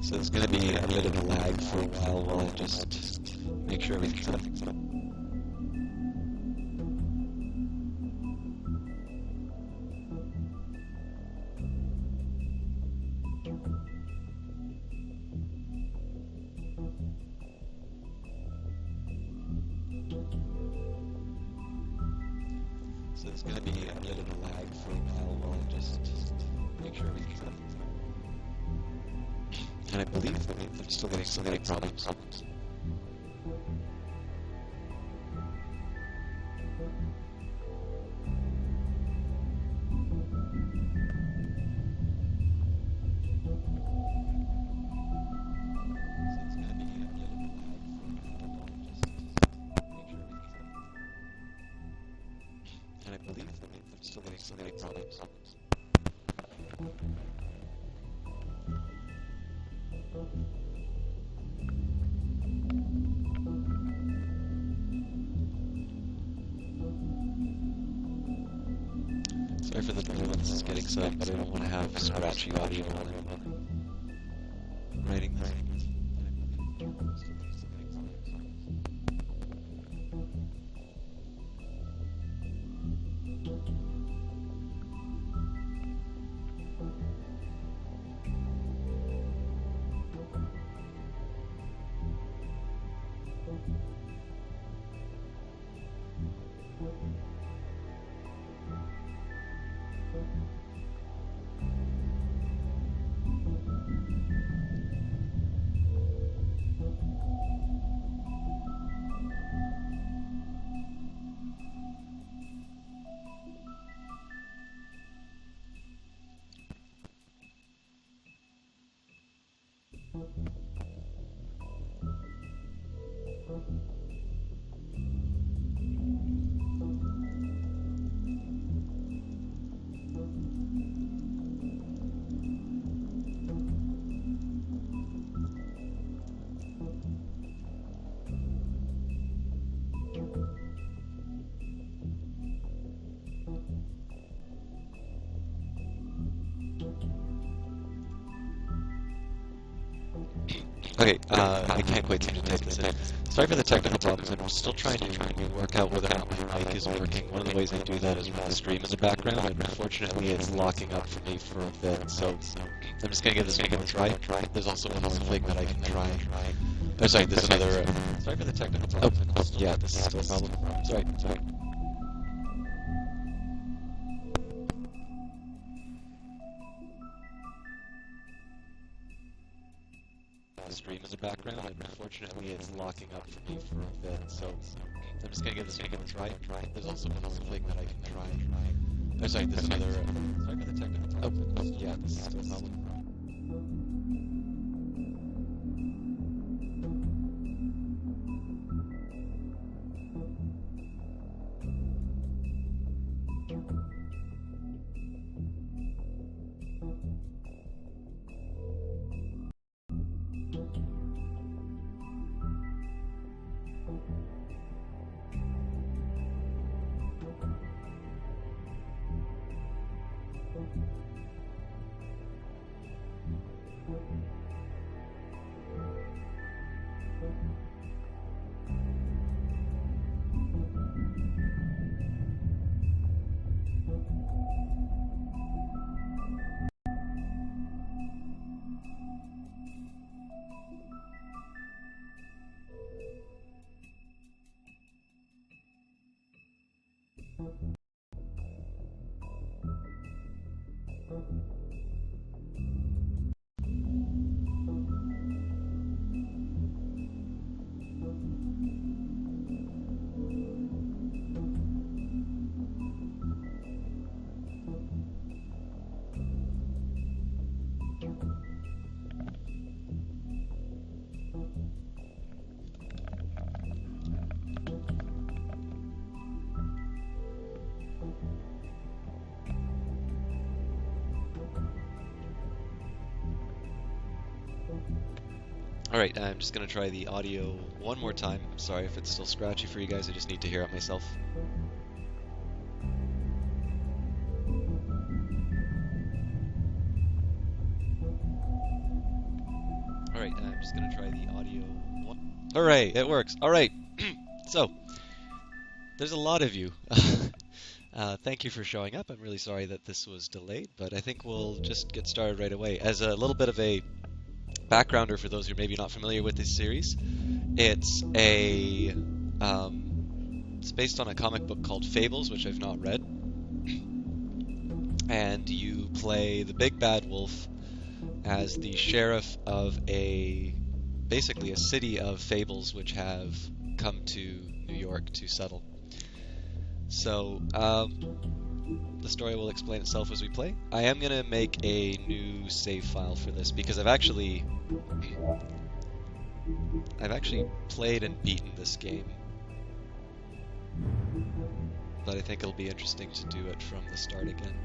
So there's going to be a bit of a lag for a while I just make sure everything's up. So there's going to be a bit of a lag for a while I just make sure everything's up. And I believe I'm still getting so many problems. And I believe I'm still getting so many problems. Sorry for the delay, this is getting set, but I don't want to have scratchy audio while I'm writing this. Okay, I can't quite seem to type this in. Sorry for the technical problems, and I'm still trying to work out whether or not my mic is working. One of the ways I do that is with the stream in the background, and unfortunately it's locking up for me for a bit, so I'm just gonna give this a try. There's also another thing that I can try. Oh, sorry, there's another... sorry for the technical problems. Oh, yeah, this is still a problem. Sorry. The stream in the background, and unfortunately it's locking up for me for a bit, so I'm just gonna give this a try. There's also another thing that I can try. Oh, sorry, there's another... sorry for the technical problems. Oh, yeah, this is still a problem. Alright, I'm just going to try the audio one more time. I'm sorry if it's still scratchy for you guys, I just need to hear it myself. Alright, I'm just gonna try the audio one. Hooray, it works. Alright, so, there's a lot of you. Thank you for showing up. I'm really sorry that this was delayed, but I think we'll just get started right away. As a little bit of a backgrounder for those who are maybe not familiar with this series, it's it's based on a comic book called Fables, which I've not read. And you play the big bad wolf as the sheriff of basically a city of fables which have come to New York to settle. So, the story will explain itself as we play. I am going to make a new save file for this because I've actually played and beaten this game. But I think it'll be interesting to do it from the start again.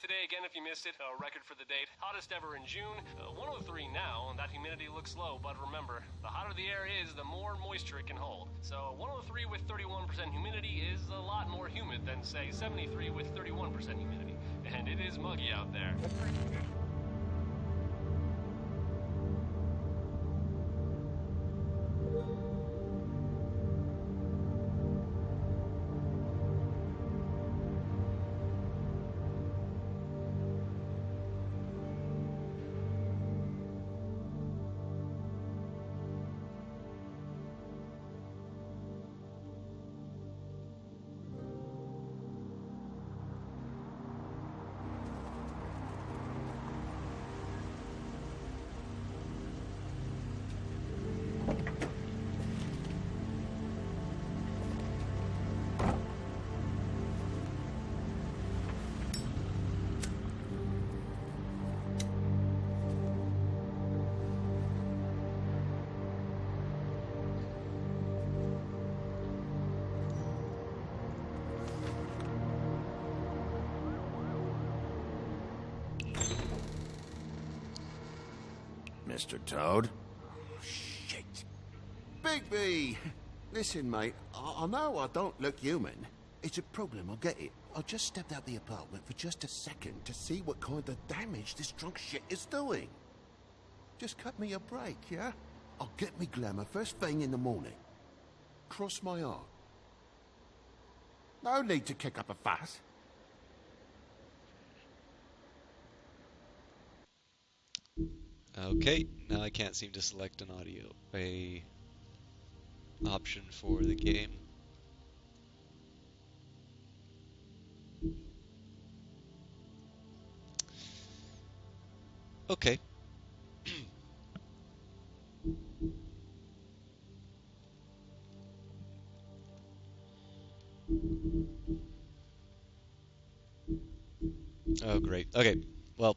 Today again, if you missed it, a record for the date, hottest ever in June, 103 now, and that humidity looks low, but remember, the hotter the air is, the more moisture it can hold. So 103 with 31% humidity is a lot more humid than, say, 73 with 31% humidity, and it is muggy out there. Mr. Toad? Oh, shit. Bigby! Listen, mate, I know I don't look human. It's a problem, I get it. I just stepped out the apartment for just a second to see what kind of damage this drunk shit is doing. Just cut me a break, yeah? I'll get me glamour first thing in the morning. Cross my heart. No need to kick up a fuss. Okay, now I can't seem to select an option for the game. Okay. Oh, great. Okay, well,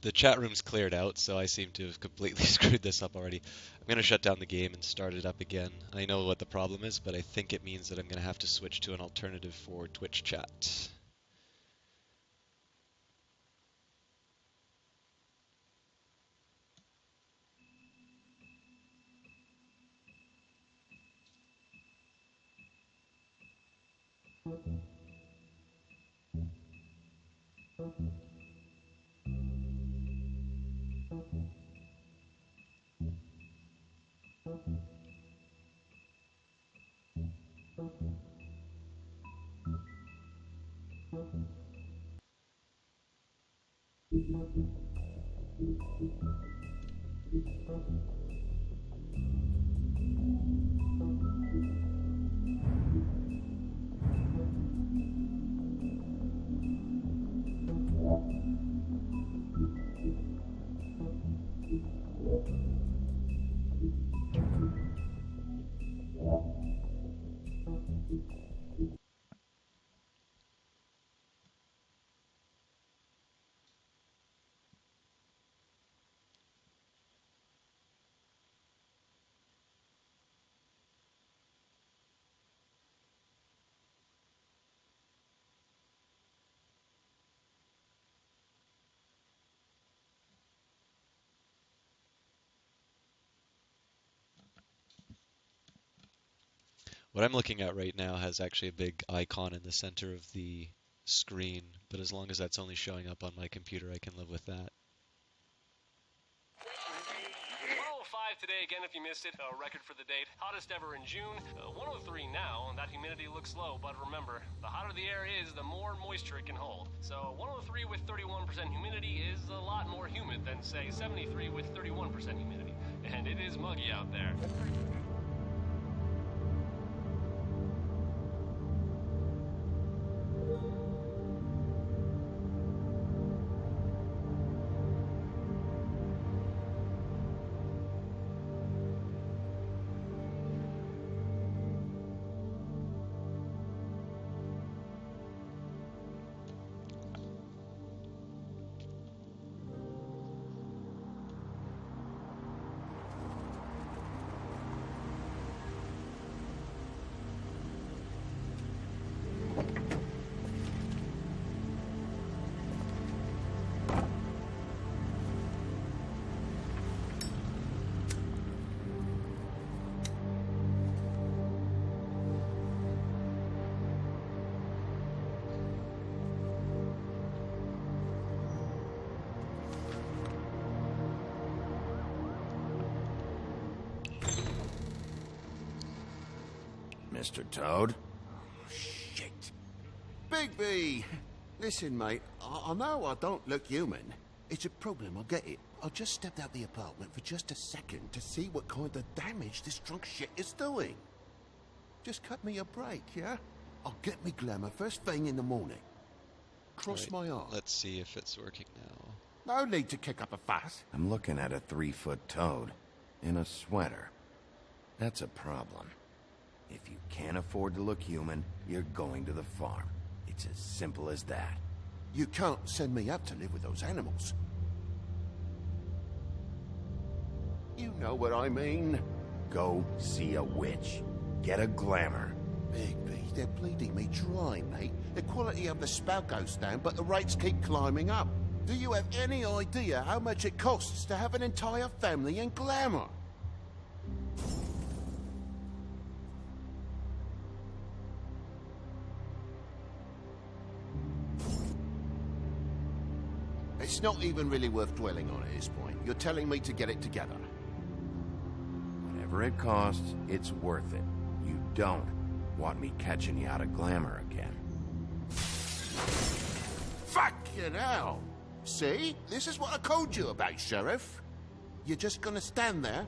the chat room's cleared out, so I seem to have completely screwed this up already. I'm going to shut down the game and start it up again. I know what the problem is, but I think it means that I'm going to have to switch to an alternative for Twitch chat. What I'm looking at right now has actually a big icon in the center of the screen, but as long as that's only showing up on my computer, I can live with that. 105 today, again, if you missed it, a record for the date. Hottest ever in June. 103 now, and that humidity looks low, but remember, the hotter the air is, the more moisture it can hold. So 103 with 31% humidity is a lot more humid than, say, 73 with 31% humidity. And it is muggy out there. Mr. Toad? Oh, shit. Bigby! Listen, mate, I know I don't look human. It's a problem, I get it. I just stepped out the apartment for just a second to see what kind of damage this drunk shit is doing. Just cut me a break, yeah? I'll get me glamour first thing in the morning. Cross my heart. Let's see if it's working now. No need to kick up a fuss. I'm looking at a 3-foot toad in a sweater. That's a problem. If you can't afford to look human, you're going to the farm. It's as simple as that. You can't send me up to live with those animals. You know what I mean. Go see a witch. Get a glamour. Bigby, they're bleeding me dry, mate. The quality of the spout goes down, but the rates keep climbing up. Do you have any idea how much it costs to have an entire family in glamour? It's not even really worth dwelling on at this point. You're telling me to get it together. Whatever it costs, it's worth it. You don't want me catching you out of glamour again. Fucking hell! See? This is what I called you about, Sheriff. You're just gonna stand there?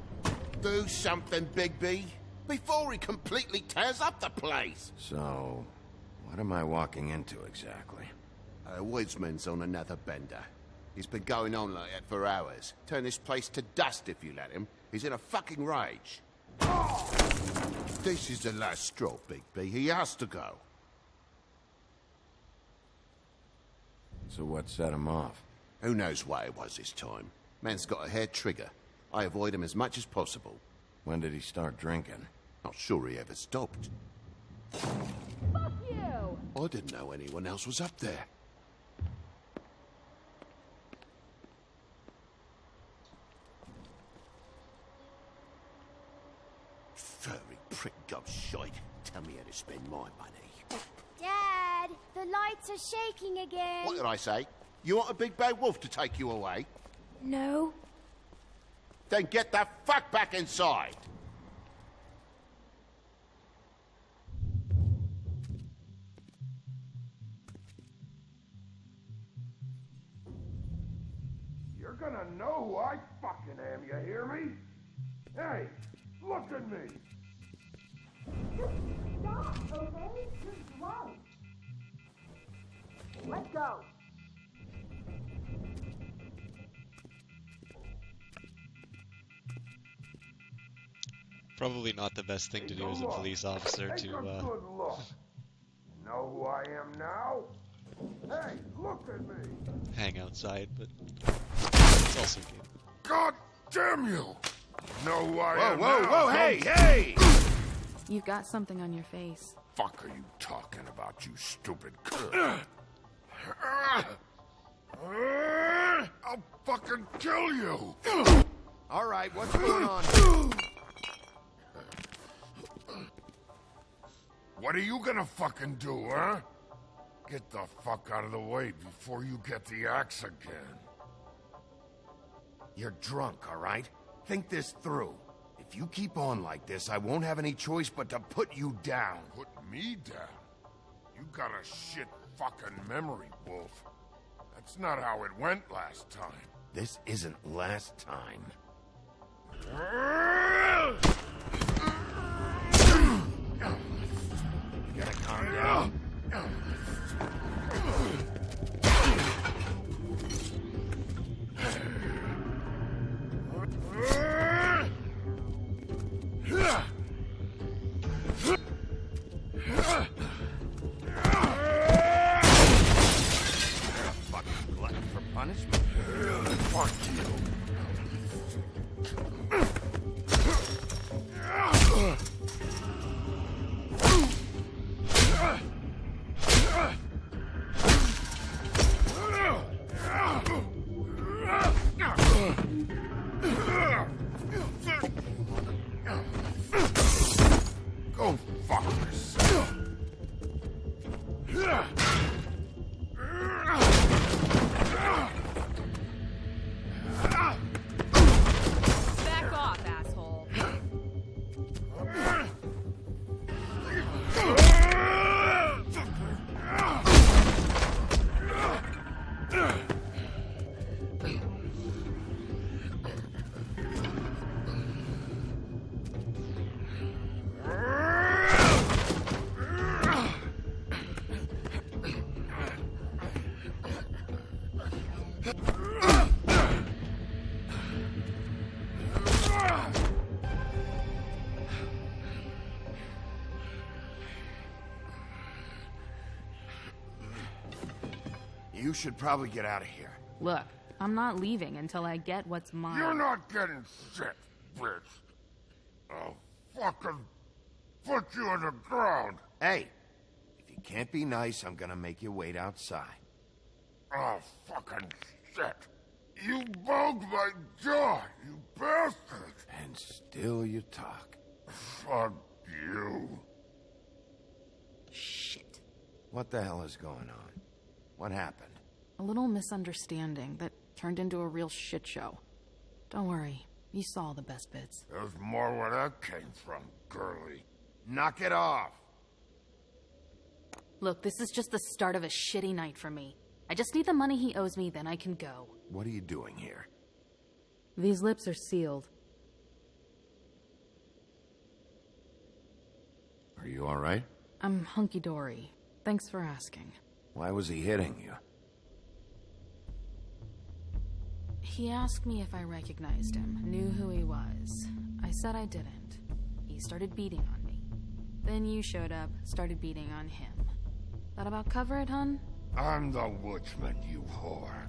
Do something, Bigby, before he completely tears up the place! So, what am I walking into exactly? A woodsman's on another bender. He's been going on like that for hours. Turn this place to dust if you let him. He's in a fucking rage. This is the last straw, Bigby. He has to go. So what set him off? Who knows what it was this time? Man's got a hair trigger. I avoid him as much as possible. When did he start drinking? Not sure he ever stopped. Fuck you! I didn't know anyone else was up there. Furry prick gobshite. Tell me how to spend my money. Dad, the lights are shaking again. What did I say? You want a big bad wolf to take you away? No. Then get the fuck back inside! You're gonna know I fucking am, you hear me? Hey, look at me! Stop, okay? You're drunk. Let's go. Probably not the best thing to do as a police officer Take a good look. Know who I am now? Hey, look at me! hang outside, but it's also good. God damn you! Know who I Whoa, am whoa, now, whoa, don't hey, you? hey! You've got something on your face. Fuck are you talking about, you stupid I'll fucking kill you! All right, what's going on? What are you gonna fucking do, huh? Get the fuck out of the way before you get the axe again. You're drunk, all right? Think this through. If you keep on like this, I won't have any choice but to put you down. Put me down? You got a shit fucking memory, Wolf. That's not how it went last time. This isn't last time. You gotta calm down. Fucking glutton for punishment. Fuck you. Go fuck yourself. Back off, asshole. You should probably get out of here. Look, I'm not leaving until I get what's mine. You're not getting shit, bitch. I'll fucking put you on the ground. Hey, if you can't be nice, I'm gonna make you wait outside. Oh, fucking shit. You broke my jaw, you bastard. And still you talk. Fuck you. Shit. What the hell is going on? What happened? A little misunderstanding that turned into a real shit show. Don't worry, you saw the best bits. There's more where that came from, girly. Knock it off! Look, this is just the start of a shitty night for me. I just need the money he owes me, then I can go. What are you doing here? These lips are sealed. Are you alright? I'm hunky-dory. Thanks for asking. Why was he hitting you? He asked me if I recognized him, knew who he was. I said I didn't. He started beating on me. Then you showed up, started beating on him. That about cover it, hun? I'm the woodsman, you whore.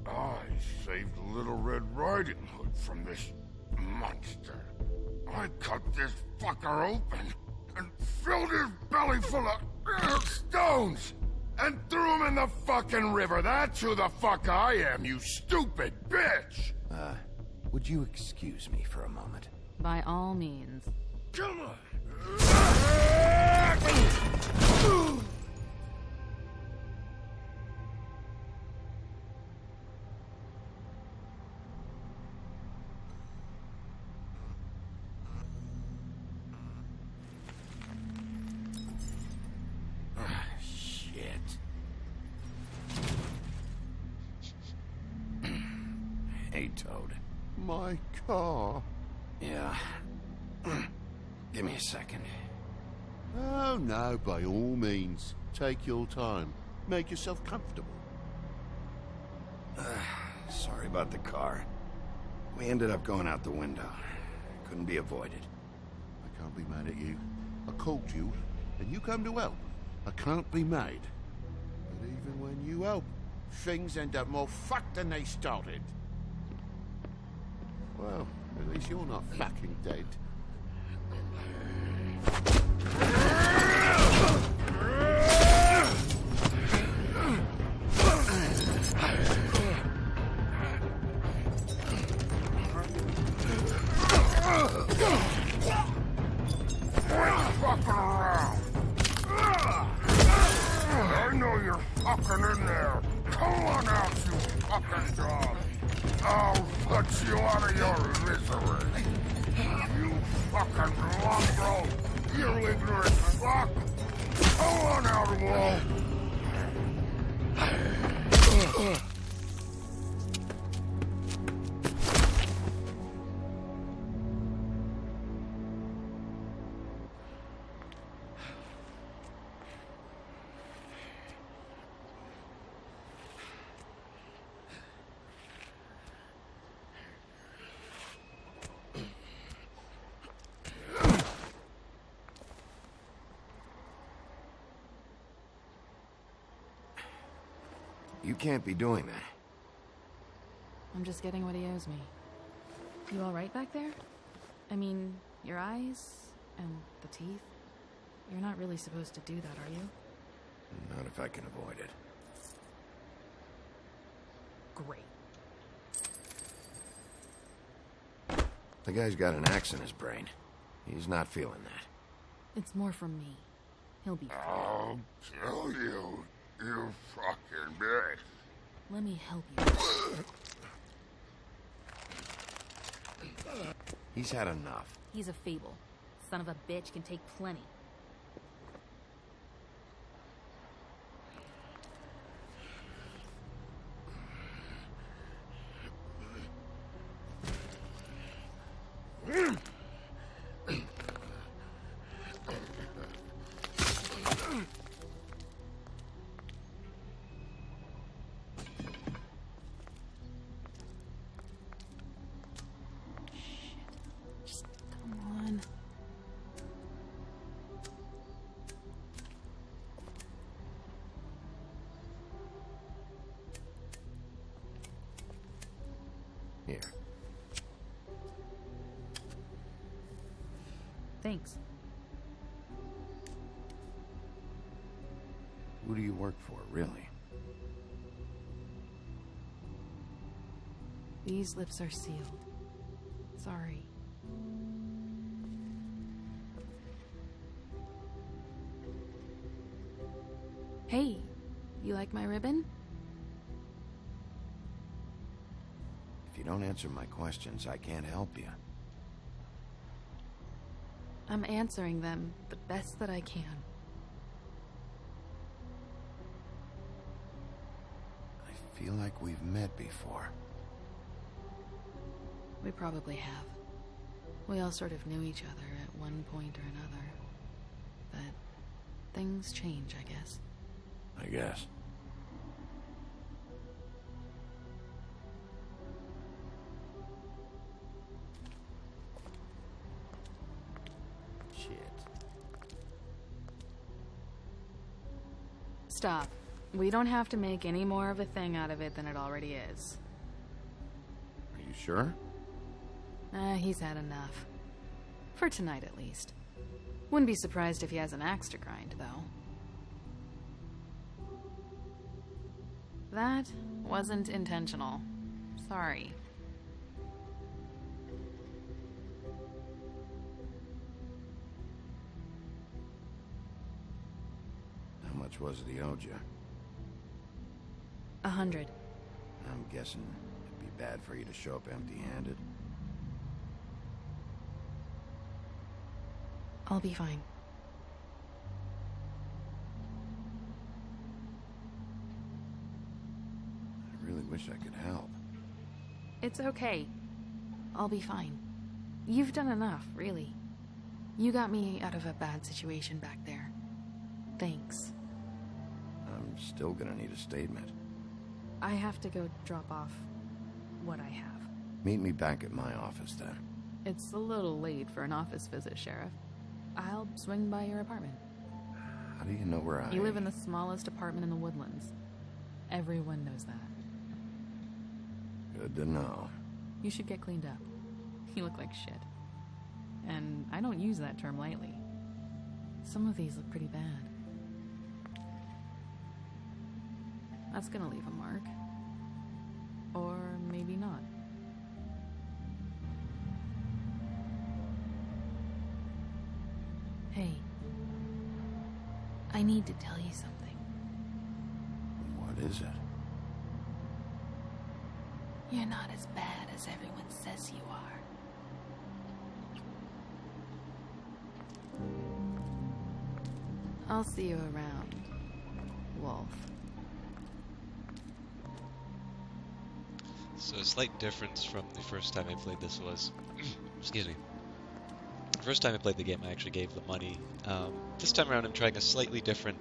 I saved Little Red Riding Hood from this monster. I cut this fucker open and filled his belly full of stones and threw him in the fucking river. That's who the fuck I am, you stupid bitch! Would you excuse me for a moment? By all means. Come on! Shit. Hey, Toad. My car? Yeah. Give me a second. Oh, no, by all means. Take your time. Make yourself comfortable. Sorry about the car. We ended up going out the window. Couldn't be avoided. I can't be mad at you. I called you, and you come to help. I can't be mad. But even when you help, things end up more fucked than they started. Well, at least you're not fucking dead. Fucking around. I know you're fucking in there. Come on out, you fucking dog. I'll put you out of your misery. You fucking mongrel. You ignorant fuck. Come on out, Wolf. You can't be doing that. I'm just getting what he owes me. You all right back there? I mean, your eyes and the teeth? You're not really supposed to do that, are you? Not if I can avoid it. Great. The guy's got an axe in his brain. He's not feeling that. It's more from me. He'll be fine. I'll kill you, you fucking bitch. Let me help you. He's had enough. He's a fable. Son of a bitch can take plenty. Here. Thanks. Who do you work for, really? These lips are sealed. Sorry. Hey, you like my ribbon? If you don't answer my questions, I can't help you. I'm answering them the best that I can. I feel like we've met before. We probably have. We all sort of knew each other at one point or another. But things change, I guess. I guess. Shit. Stop. We don't have to make any more of a thing out of it than it already is. Are you sure? He's had enough. For tonight, at least. Wouldn't be surprised if he has an axe to grind, though. That wasn't intentional. Sorry. How much was it he owed you? 100. I'm guessing it'd be bad for you to show up empty-handed. I'll be fine. I really wish I could help. It's okay. I'll be fine. You've done enough, really. You got me out of a bad situation back there. Thanks. I'm still gonna need a statement. I have to go drop off what I have. Meet me back at my office, then. It's a little late for an office visit, Sheriff. I'll swing by your apartment. How do you know where I... You live in the smallest apartment in the Woodlands. Everyone knows that. Good to know. You should get cleaned up. You look like shit. And I don't use that term lightly. Some of these look pretty bad. That's gonna leave a mark. Or maybe not. Hey. I need to tell you something. What is it? You're not as bad as everyone says you are. I'll see you around, Wolf. So a slight difference from the first time I played this was, excuse me. The first time I played the game, I actually gave the money. This time around, I'm trying a slightly different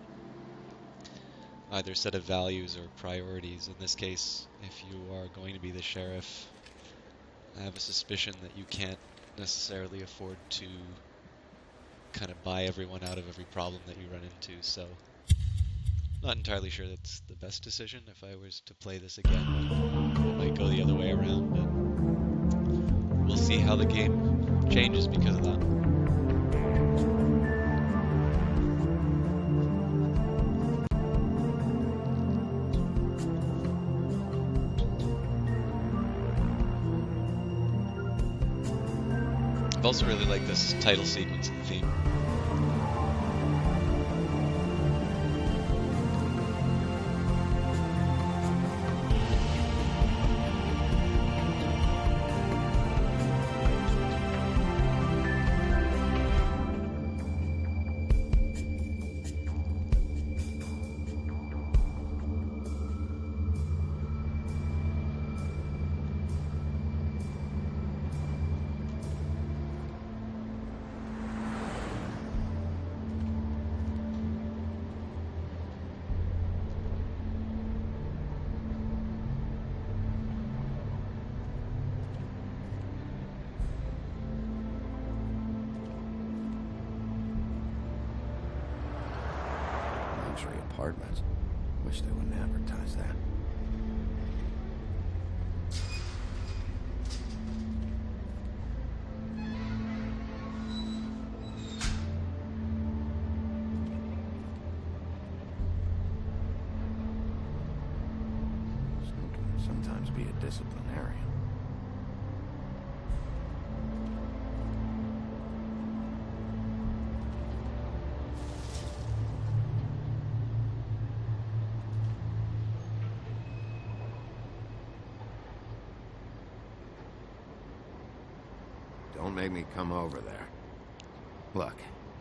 either set of values or priorities. In this case, if you are going to be the sheriff, I have a suspicion that you can't necessarily afford to kind of buy everyone out of every problem that you run into, so not entirely sure that's the best decision. If I was to play this again, I might go the other way around, but we'll see how the game changes because of that. I've also really liked this title sequence and theme. Luxury apartments. Wish they wouldn't advertise that. Some can sometimes be a disciplinarian. Don't make me come over there. Look,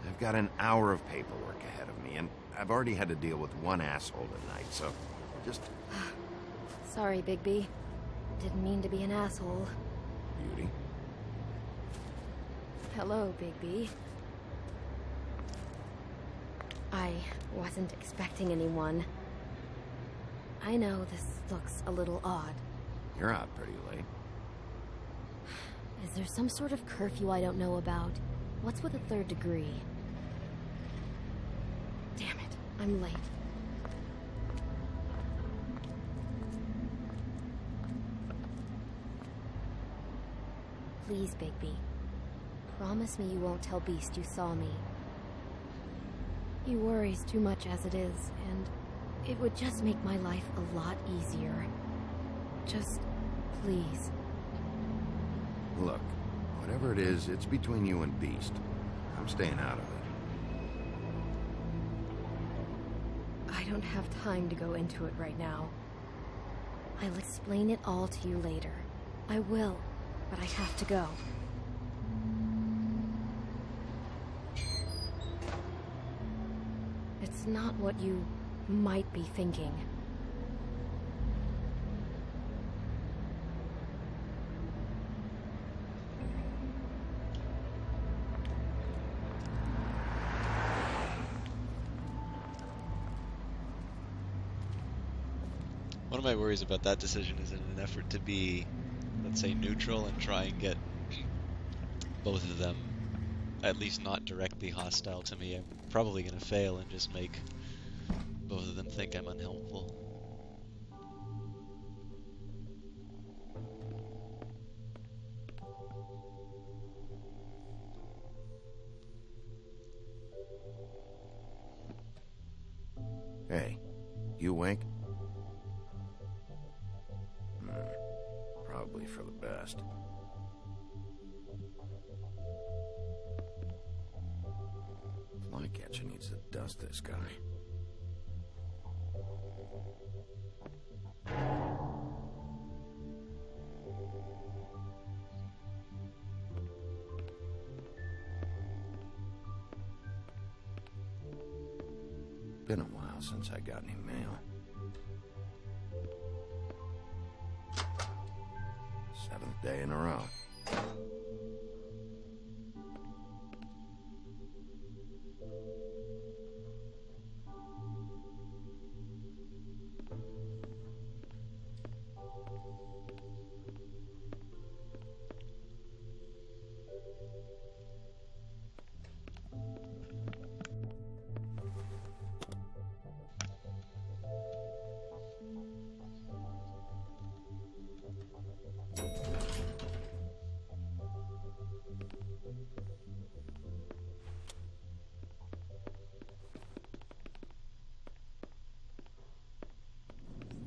I've got an hour of paperwork ahead of me, and I've already had to deal with one asshole tonight, so just... Sorry, Bigby. Didn't mean to be an asshole. Beauty. Hello, Bigby. I wasn't expecting anyone. I know this looks a little odd. You're out pretty late. Is there some sort of curfew I don't know about? What's with a third degree? Damn it, I'm late. Please, Bigby. Promise me you won't tell Beast you saw me. He worries too much as it is, and it would just make my life a lot easier. Just, please. Look, whatever it is, it's between you and Beast. I'm staying out of it. I don't have time to go into it right now. I'll explain it all to you later. I will, but I have to go. It's not what you might be thinking. One of my worries about that decision is in an effort to be, let's say, neutral and try and get both of them at least not directly hostile to me, I'm probably going to fail and just make both of them think I'm unhelpful. Hey, you wink? Probably for the best. Flycatcher needs to dust this guy. Been a while since I got any mail. 7th day in a row.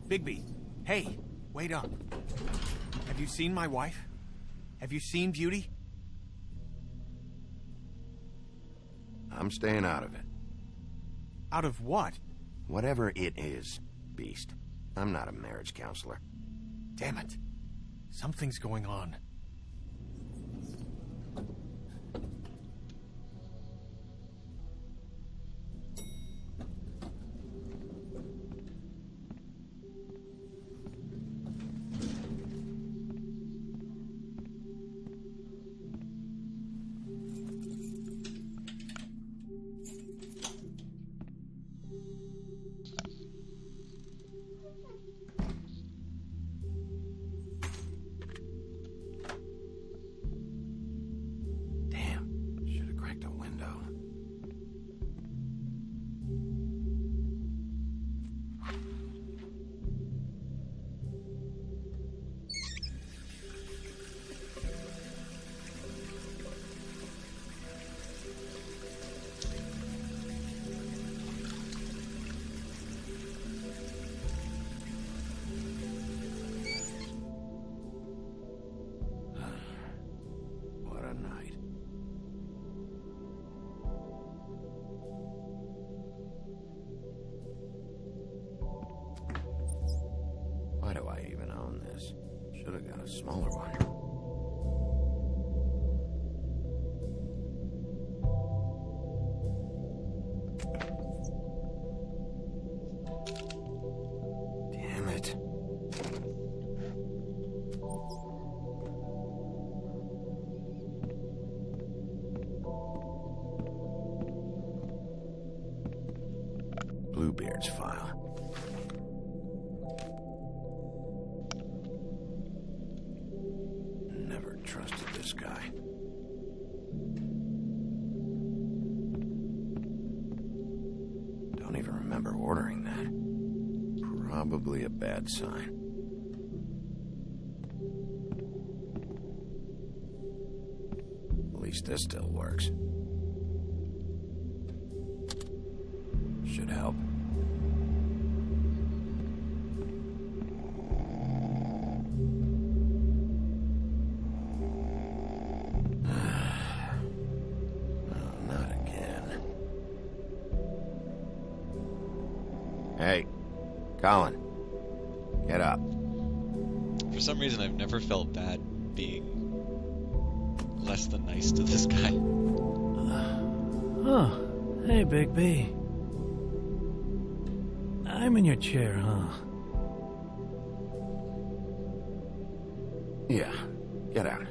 Bigby, hey, wait up. Have you seen my wife? Have you seen Beauty? I'm staying out of it. Out of what? Whatever it is, Beast. I'm not a marriage counselor. Damn it. Something's going on. Why do I even own this? Should have got a smaller one. Damn it. Bluebeard's file. Never trusted this guy. Don't even remember ordering that. Probably a bad sign. At least this still works. Should help. Not again. Hey, Colin. Get up. For some reason, I've never felt bad being less than nice to this guy. Oh, hey, Big B. I'm in your chair, huh? Yeah, get out.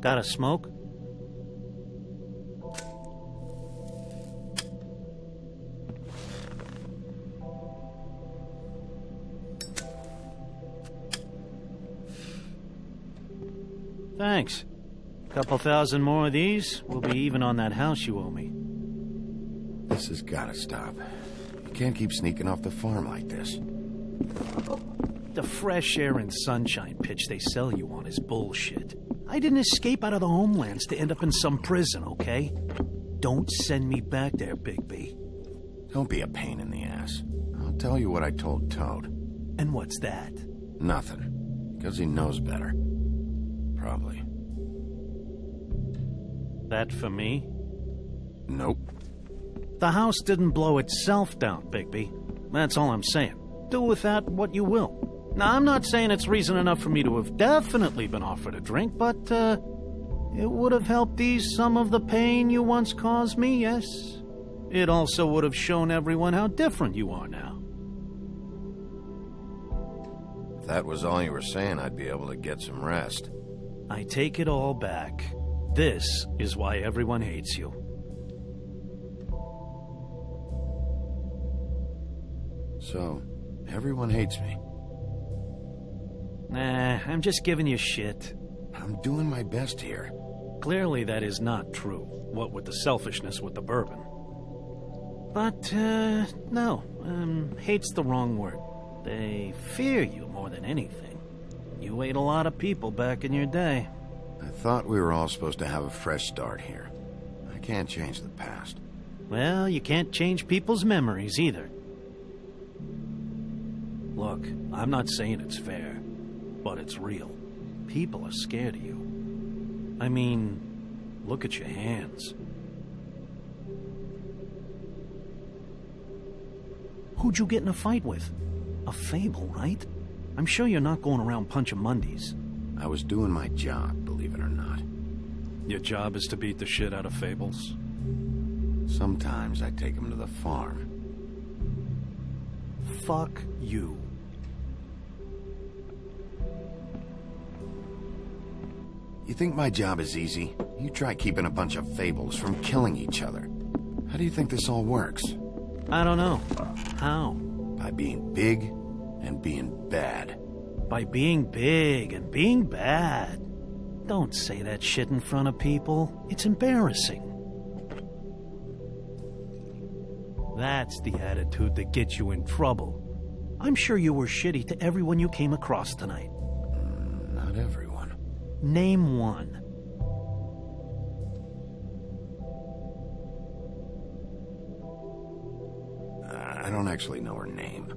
Got a smoke? Thanks. Couple thousand more of these, we'll be even on that house you owe me. This has gotta stop. You can't keep sneaking off the farm like this. The fresh air and sunshine pitch they sell you on is bullshit. I didn't escape out of the homelands to end up in some prison, okay? Don't send me back there, Bigby. Don't be a pain in the ass. I'll tell you what I told Toad. And what's that? Nothing. Because he knows better. Probably. That for me? Nope. The house didn't blow itself down, Bigby. That's all I'm saying. Do with that what you will. Now, I'm not saying it's reason enough for me to have definitely been offered a drink, but, it would have helped ease some of the pain you once caused me, yes? It also would have shown everyone how different you are now. If that was all you were saying, I'd be able to get some rest. I take it all back. This is why everyone hates you. So, everyone hates me. Nah, I'm just giving you shit. I'm doing my best here. Clearly that is not true, what with the selfishness with the bourbon. But, no, hate's the wrong word. They fear you more than anything. You ate a lot of people back in your day. I thought we were all supposed to have a fresh start here. I can't change the past. Well, you can't change people's memories either. Look, I'm not saying it's fair, but it's real. People are scared of you. I mean, look at your hands. Who'd you get in a fight with? A Fable, right? I'm sure you're not going around punching Mondays. I was doing my job, believe it or not. Your job is to beat the shit out of Fables? Sometimes I take them to the farm. Fuck you. You think my job is easy? You try keeping a bunch of Fables from killing each other. How do you think this all works? I don't know. How? By being big and being bad. By being big and being bad. Don't say that shit in front of people. It's embarrassing. That's the attitude that gets you in trouble. I'm sure you were shitty to everyone you came across tonight. Not everyone. Name one. I don't actually know her name.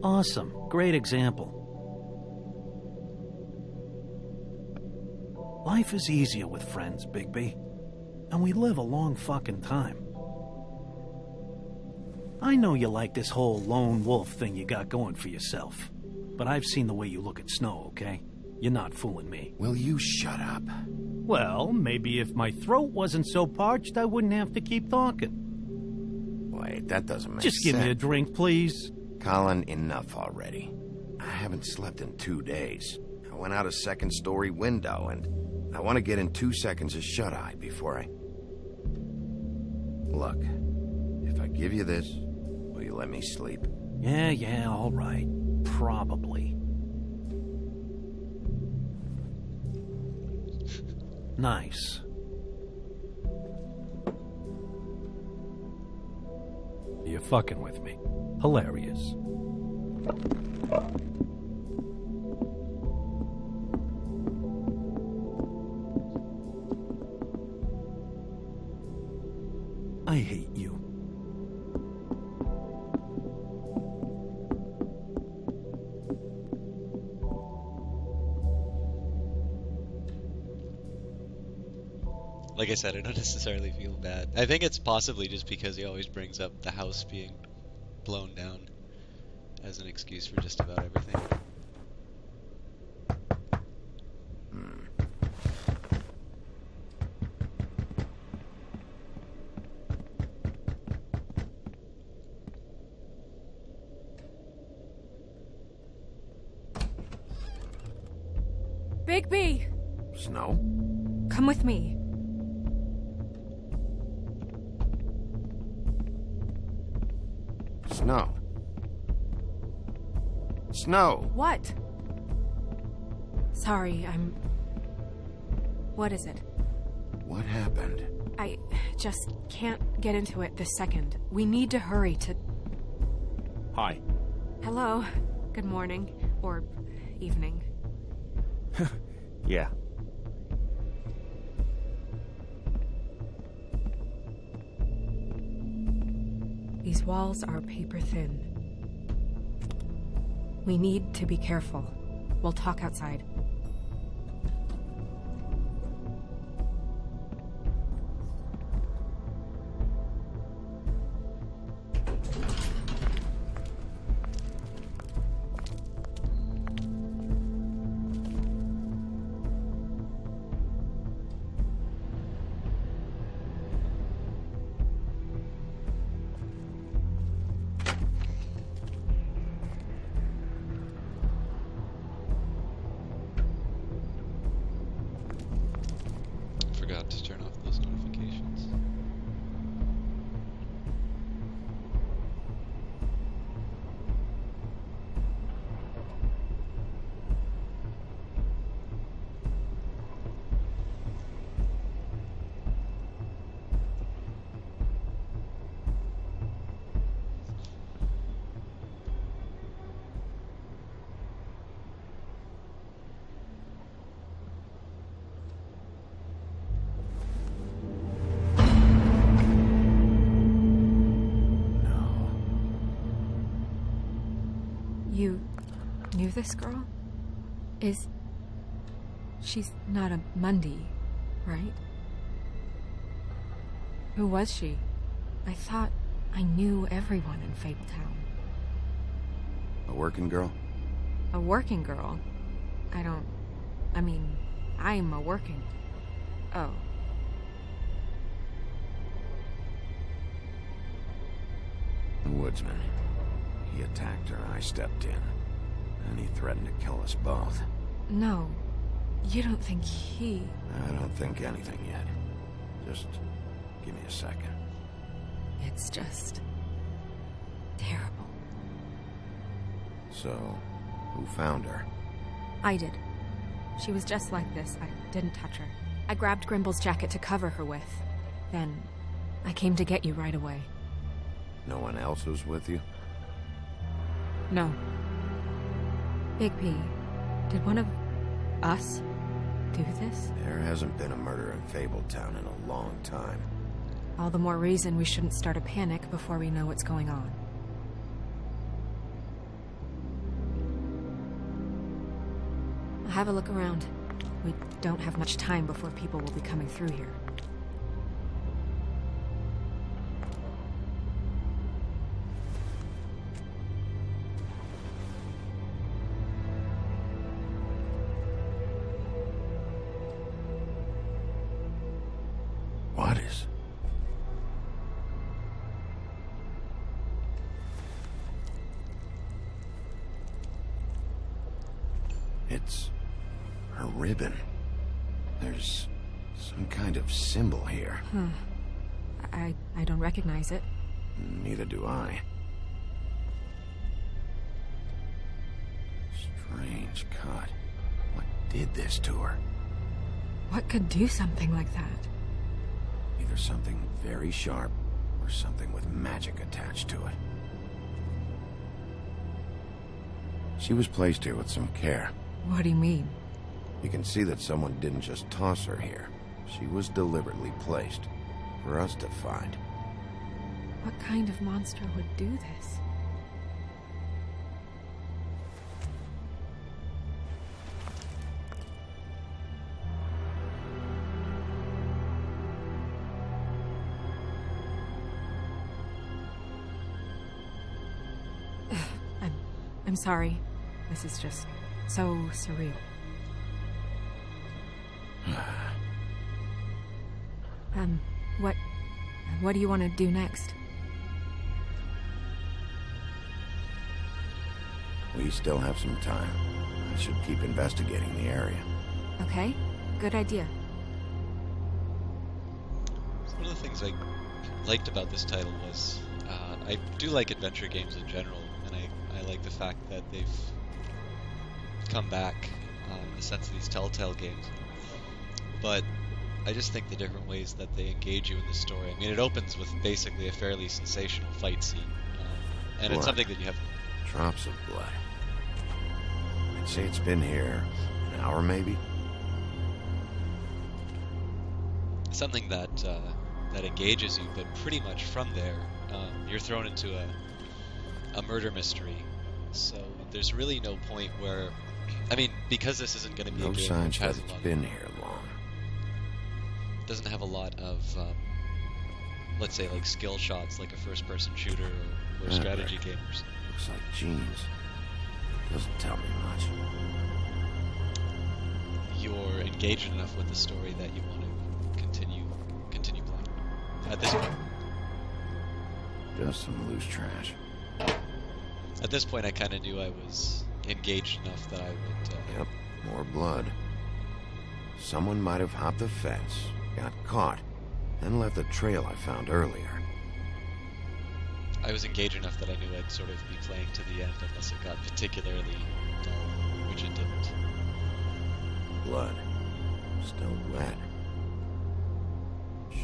Awesome. Great example. Life is easier with friends, Bigby. And we live a long fucking time. I know you like this whole lone wolf thing you got going for yourself. But I've seen the way you look at Snow, okay? You're not fooling me. Will you shut up? Well, maybe if my throat wasn't so parched, I wouldn't have to keep talking. Wait, that doesn't make sense. Just give me a drink, please. Colin, enough already. I haven't slept in 2 days. I went out a second-story window, and I want to get in 2 seconds of shut-eye before I... Look, if I give you this, will you let me sleep? Yeah, all right. Probably. Nice. You're fucking with me. Hilarious. I hate you. Like I said, I don't necessarily feel bad. I think it's possibly just because he always brings up the house being blown down as an excuse for just about everything. Bigby! Snow? Come with me. Snow. Snow! What? Sorry, What is it? What happened? I just can't get into it this second. We need to hurry to... Hi. Hello. Good morning. Or evening. Yeah. These walls are paper thin. We need to be careful. We'll talk outside. Forgot to turn off those notifications. You knew this girl? She's not a Mundy, right? Who was she? I thought I knew everyone in Fabletown. A working girl? A working girl? I'm a working... Oh. The woodsman. He attacked her, I stepped in. And he threatened to kill us both. No. You don't think he... I don't think anything yet. Just give me a second. It's just... terrible. So, who found her? I did. She was just like this. I didn't touch her. I grabbed Grimble's jacket to cover her with. Then, I came to get you right away. No one else was with you? No. Big P, did one of us do this? There hasn't been a murder in Fabletown in a long time. All the more reason we shouldn't start a panic before we know what's going on. I'll have a look around. We don't have much time before people will be coming through here. What is? It's her ribbon. There's some kind of symbol here. I don't recognize it. Neither do I. Strange cut. What did this to her? What could do something like that? Either something very sharp, or something with magic attached to it. She was placed here with some care. What do you mean? You can see that someone didn't just toss her here. She was deliberately placed, for us to find. What kind of monster would do this? I'm sorry. This is just so surreal. What do you want to do next? We still have some time. I should keep investigating the area. Okay, good idea. the things I liked about this title was I do like adventure games in general, and I like the fact that they've come back in the sense of these Telltale games. But I just think the different ways that they engage you in the story. I mean, it opens with basically a fairly sensational fight scene, and it's something that you have. Drops of blood. I'd say it's been here an hour, maybe. Something that that engages you, but pretty much from there, you're thrown into a murder mystery. So there's really no point where, I mean, because this isn't going to be No a game signs which that has it's a lot, been here long. doesn't have a lot of, let's say, like skill shots, like a first-person shooter or strategy gamers. Looks like jeans. Doesn't tell me much. You're engaged enough with the story that you want to continue playing. At this point, Just some loose trash. at this point, I kind of knew I was engaged enough that I would. Yep, more blood. Someone might have hopped the fence, got caught, then left the trail I found earlier. I was engaged enough that I knew I'd sort of be playing to the end unless it got particularly dull, which it didn't. Blood. Still wet.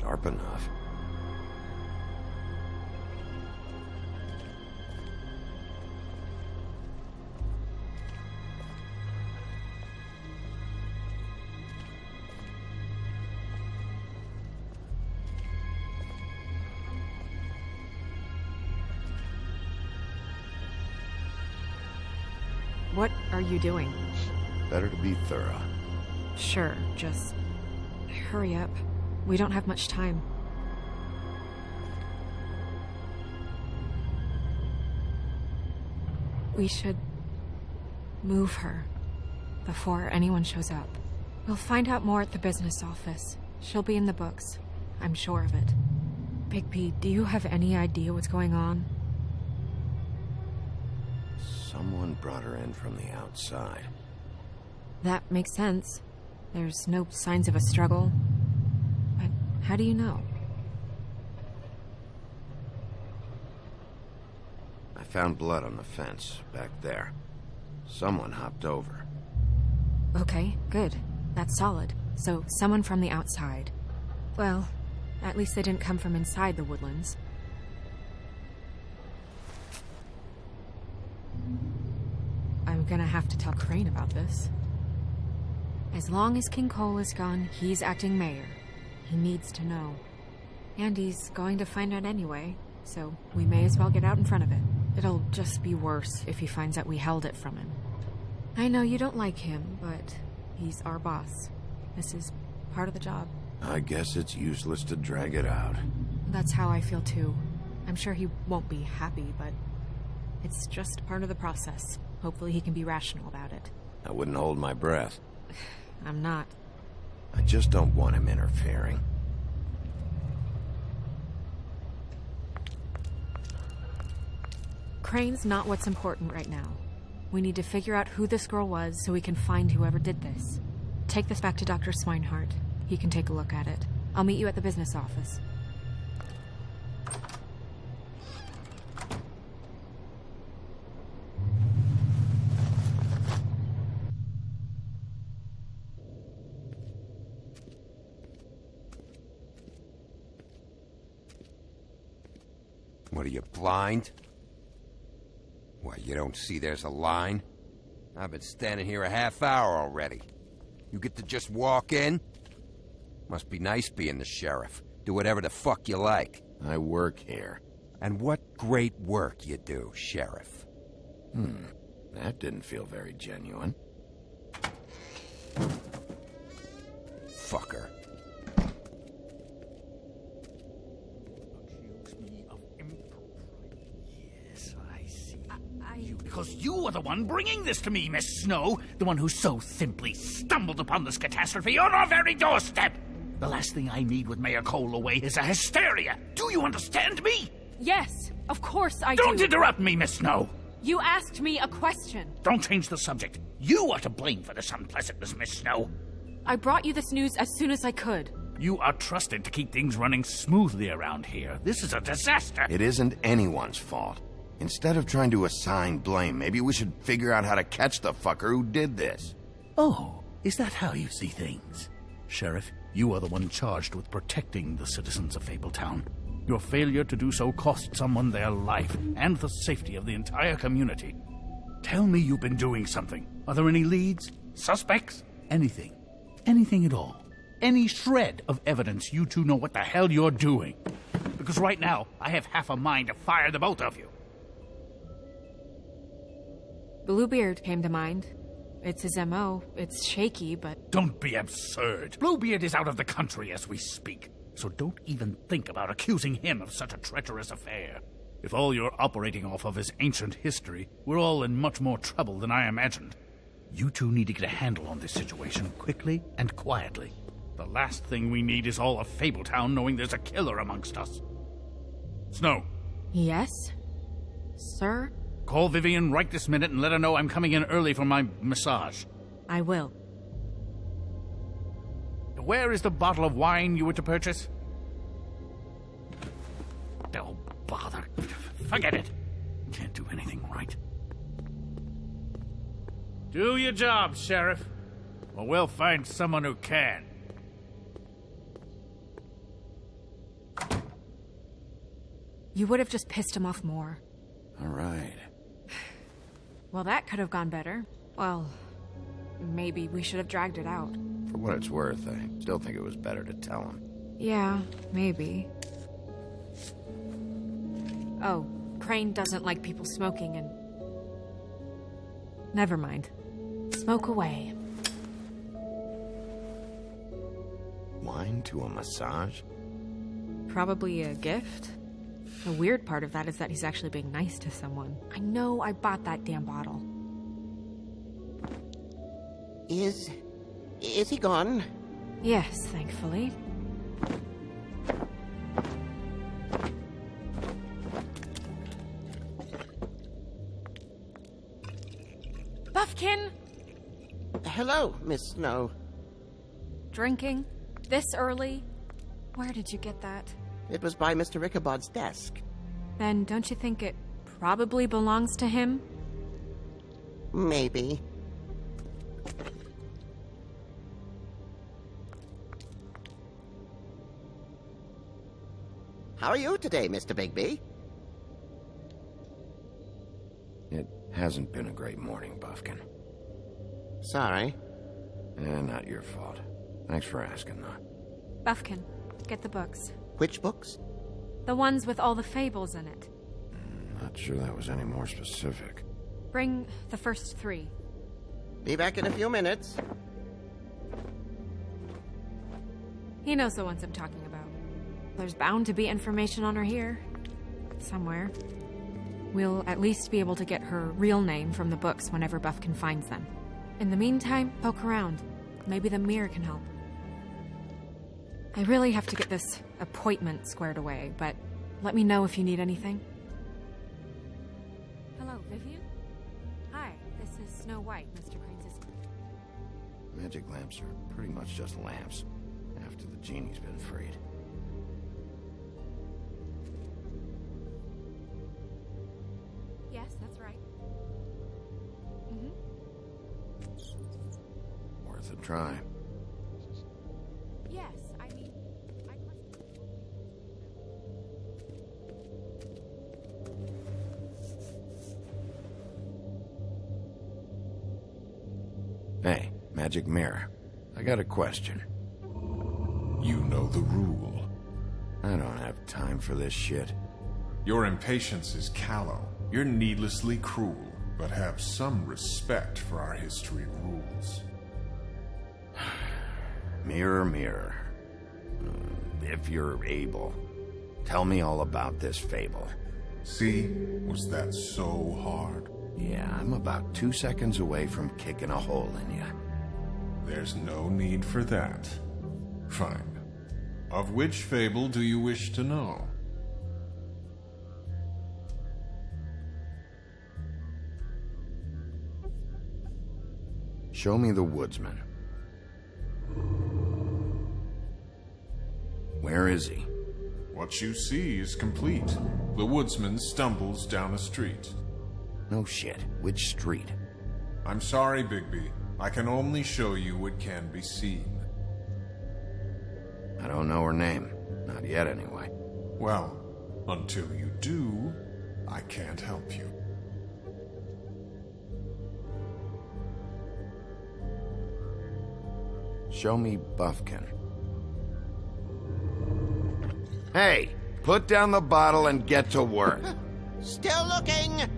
Sharp enough. What are you doing? Better to be thorough. Sure, just hurry up. We don't have much time. We should move her before anyone shows up. We'll find out more at the business office. She'll be in the books. I'm sure of it. Bigby, do you have any idea what's going on? Someone brought her in from the outside. That makes sense. There's no signs of a struggle. But how do you know? I found blood on the fence, back there. Someone hopped over. Okay, good. That's solid. So, someone from the outside. Well, at least they didn't come from inside the woodlands. I'm gonna have to tell Crane about this. As long as King Cole is gone, he's acting mayor. He needs to know. And he's going to find out anyway, so we may as well get out in front of it. It'll just be worse if he finds out we held it from him. I know you don't like him, but he's our boss. This is part of the job. I guess it's useless to drag it out. That's how I feel too. I'm sure he won't be happy, but it's just part of the process. Hopefully he can be rational about it. I wouldn't hold my breath. I'm not. I just don't want him interfering. Crane's not what's important right now. We need to figure out who this girl was so we can find whoever did this. Take this back to Dr. Swinehart. He can take a look at it. I'll meet you at the business office. What are you, blind? What, you don't see there's a line? I've been standing here a half hour already. You get to just walk in? Must be nice being the sheriff. Do whatever the fuck you like. I work here. And what great work you do, Sheriff. That didn't feel very genuine. Fucker. Because you are the one bringing this to me, Miss Snow. The one who so simply stumbled upon this catastrophe on our very doorstep. The last thing I need with Mayor Cole away is a hysteria. Do you understand me? Yes, of course I do. Don't interrupt me, Miss Snow. You asked me a question. Don't change the subject. You are to blame for this unpleasantness, Miss Snow. I brought you this news as soon as I could. You are trusted to keep things running smoothly around here. This is a disaster. It isn't anyone's fault. Instead of trying to assign blame, maybe we should figure out how to catch the fucker who did this. Oh, is that how you see things? Sheriff, you are the one charged with protecting the citizens of Fabletown. Your failure to do so cost someone their life and the safety of the entire community. Tell me you've been doing something. Are there any leads? Suspects? Anything. Anything at all. Any shred of evidence you two know what the hell you're doing. Because right now, I have half a mind to fire the both of you. Bluebeard came to mind. It's his M.O. It's shaky, but... Don't be absurd. Bluebeard is out of the country as we speak. So don't even think about accusing him of such a treacherous affair. If all you're operating off of is ancient history, we're all in much more trouble than I imagined. You two need to get a handle on this situation quickly and quietly. The last thing we need is all of Fabletown knowing there's a killer amongst us. Snow. Yes? Sir? Call Vivian right this minute and let her know I'm coming in early for my massage. I will. Where is the bottle of wine you were to purchase? Oh, bother. Forget it. Can't do anything right. Do your job, Sheriff, or we'll find someone who can. You would have just pissed him off more. All right. Well, that could have gone better. Well, maybe we should have dragged it out. For what it's worth, I still think it was better to tell him. Yeah, maybe. Oh, Crane doesn't like people smoking and... Never mind. Smoke away. Wine to a massage? Probably a gift. The weird part of that is that he's actually being nice to someone. I know I bought that damn bottle. Is he gone? Yes, thankfully. Buffkin! Hello, Miss Snow. Drinking? This early? Where did you get that? It was by Mr. Ichabod's desk. Then don't you think it probably belongs to him? Maybe. How are you today, Mr. Bigby? It hasn't been a great morning, Buffkin. Sorry. Not your fault. Thanks for asking, though. Buffkin, get the books. Which books? The ones with all the fables in it. Not sure that was any more specific. Bring the first 3. Be back in a few minutes. He knows the ones I'm talking about. There's bound to be information on her here. Somewhere. We'll at least be able to get her real name from the books whenever Buffkin finds them. In the meantime, poke around. Maybe the mirror can help. I really have to get this appointment squared away, but let me know if you need anything. Hello, Vivian? Hi, this is Snow White, Mr. Crane's sister. Magic lamps are pretty much just lamps, after the genie's been freed. Yes, that's right. Worth a try. Yes, I mean... Hey, Magic Mirror. I got a question. You know the rule. I don't have time for this shit. Your impatience is callow. You're needlessly cruel, but have some respect for our history rules. Mirror, mirror. If you're able, tell me all about this fable. See? Was that so hard? Yeah, I'm about 2 seconds away from kicking a hole in you. There's no need for that. Fine. Of which fable do you wish to know? Show me the woodsman. Where is he? What you see is complete. The woodsman stumbles down a street. No shit. Which street? I'm sorry, Bigby. I can only show you what can be seen. I don't know her name. Not yet, anyway. Well, until you do, I can't help you. Show me Buffkin. Hey! Put down the bottle and get to work. Still looking!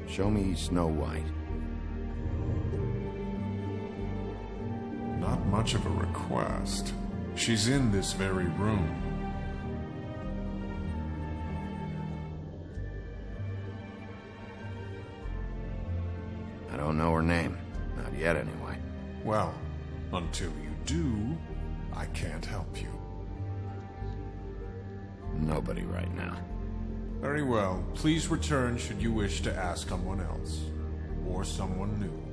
Show me Snow White. Not much of a request. She's in this very room. I don't know her name. Not yet, anyway. Well, until you do, I can't help you. Nobody right now. Very well. Please return should you wish to ask someone else. Or someone new.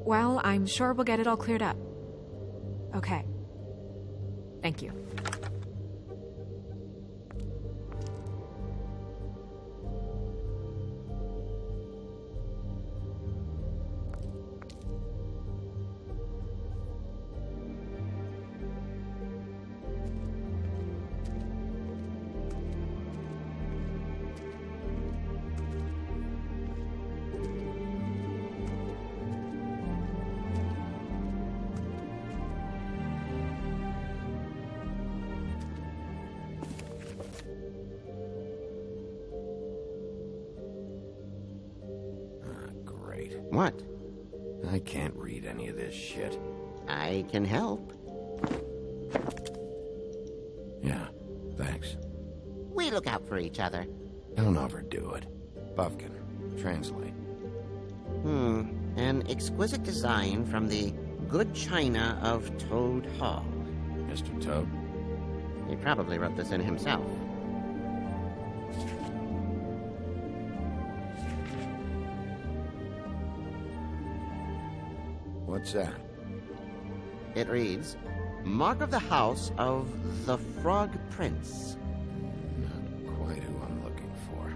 Well, I'm sure we'll get it all cleared up. Okay. Thank you. What? I can't read any of this shit. I can help. Yeah, thanks. We look out for each other. Don't overdo it. Buffkin, translate. An exquisite design from the good china of Toad Hall. Mr. Toad? He probably wrote this in himself. What's that? It reads, Mark of the House of the Frog Prince. Not quite who I'm looking for.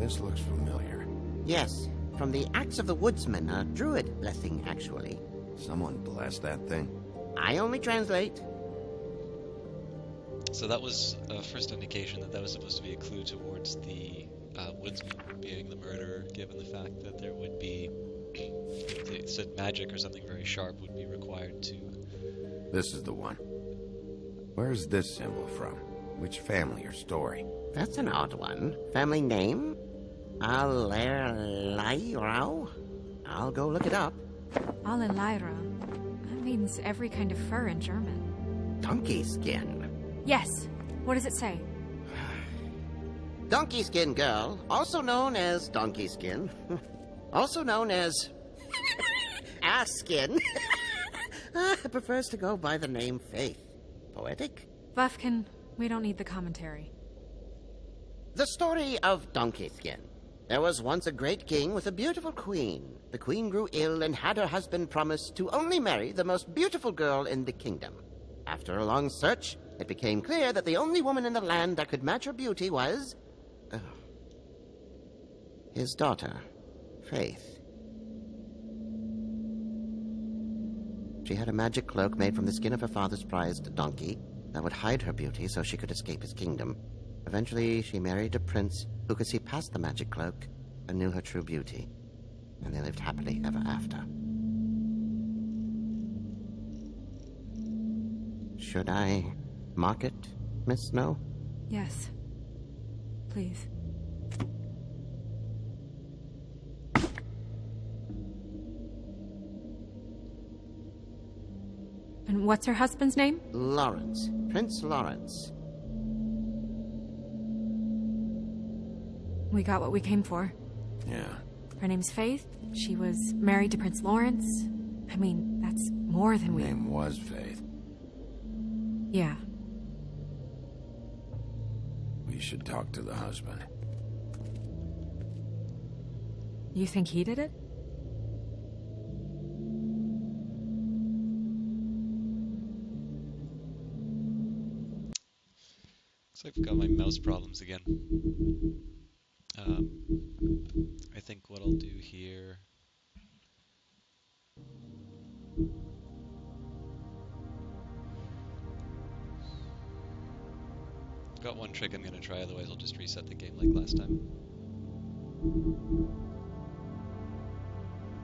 This looks familiar. Yes, from the Axe of the Woodsman, a druid blessing, actually. Someone blessed that thing? I only translate. So that was a first indication that was supposed to be a clue towards the woodsman being the murderer, given the fact that there would be, it said magic or something very sharp would be required to... This is the one. Where's this symbol from? Which family or story? That's an odd one. Family name? Allerleirauh? I'll go look it up. Allerleirauh? That means every kind of fur in German. Donkey skin. Yes. What does it say? Donkey Skin Girl, also known as Donkey Skin, also known as Ass Skin, prefers to go by the name Faith. Poetic? Buffkin, we don't need the commentary. The story of Donkey Skin. There was once a great king with a beautiful queen. The queen grew ill and had her husband promise to only marry the most beautiful girl in the kingdom. After a long search, it became clear that the only woman in the land that could match her beauty was... his daughter, Faith. She had a magic cloak made from the skin of her father's prized donkey that would hide her beauty so she could escape his kingdom. Eventually, she married a prince who could see past the magic cloak and knew her true beauty. And they lived happily ever after. Should I mark it, Miss Snow? Yes. Please. And what's her husband's name? Lawrence. Prince Lawrence. We got what we came for. Yeah. Her name's Faith. She was married to Prince Lawrence. I mean, that's more than we... Her name was Faith. Yeah. We should talk to the husband. You think he did it? Looks like I've got my mouse problems again. I think what I'll do here... I've got one trick I'm going to try, otherwise I'll just reset the game like last time.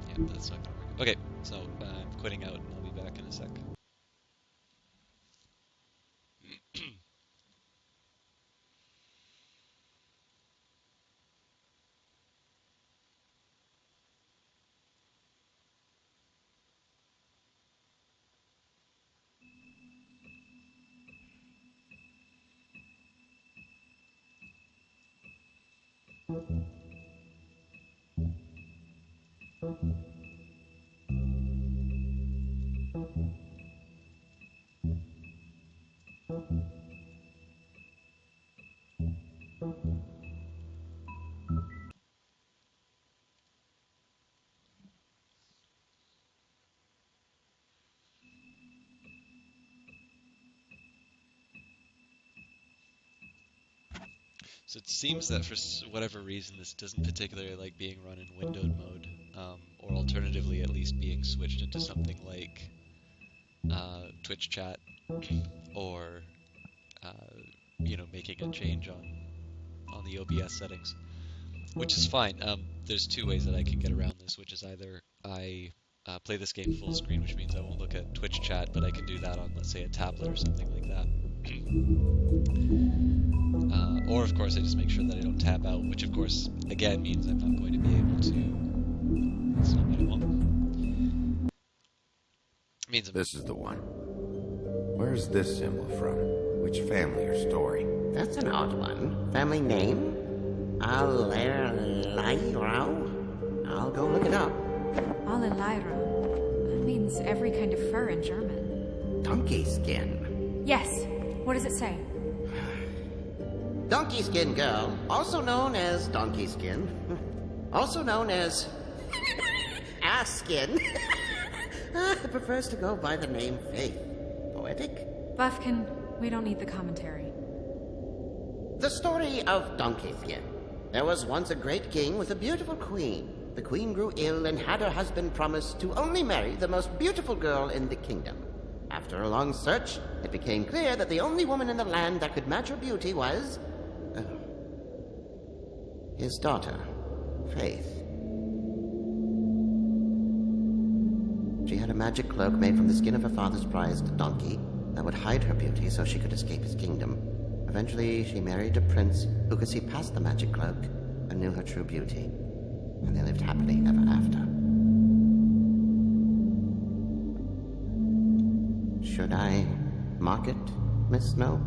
Yeah, that's not going to work. Okay, so I'm quitting out and I'll be back in a sec. So it seems that for whatever reason this doesn't particularly like being run in windowed mode, or alternatively at least being switched into something like Twitch chat, or you know, making a change on the OBS settings, which is fine. There's two ways that I can get around this, which is either I play this game full screen, which means I won't look at Twitch chat, but I can do that on, let's say, a tablet or something like that. Or, of course, I just make sure that I don't tab out, which, of course, again, means I'm not going to be able to... That's not what I want. Means this is the one. Where's this symbol from? Which family or story? That's an odd one. Family name? Alerairo? I'll go look it up. Alerairo means every kind of fur in German. Donkey skin. Yes. What does it say? Donkey skin girl, also known as donkey skin, also known as ass skin, prefers to go by the name Faith. Poetic? Buffkin, we don't need the commentary. The story of Donkey Skin. There was once a great king with a beautiful queen. The queen grew ill and had her husband promise to only marry the most beautiful girl in the kingdom. After a long search, it became clear that the only woman in the land that could match her beauty was... his daughter, Faith. She had a magic cloak made from the skin of her father's prized donkey that would hide her beauty so she could escape his kingdom. Eventually, she married a prince who could see past the magic cloak and knew her true beauty. And they lived happily ever after. Should I mark it, Miss Snow?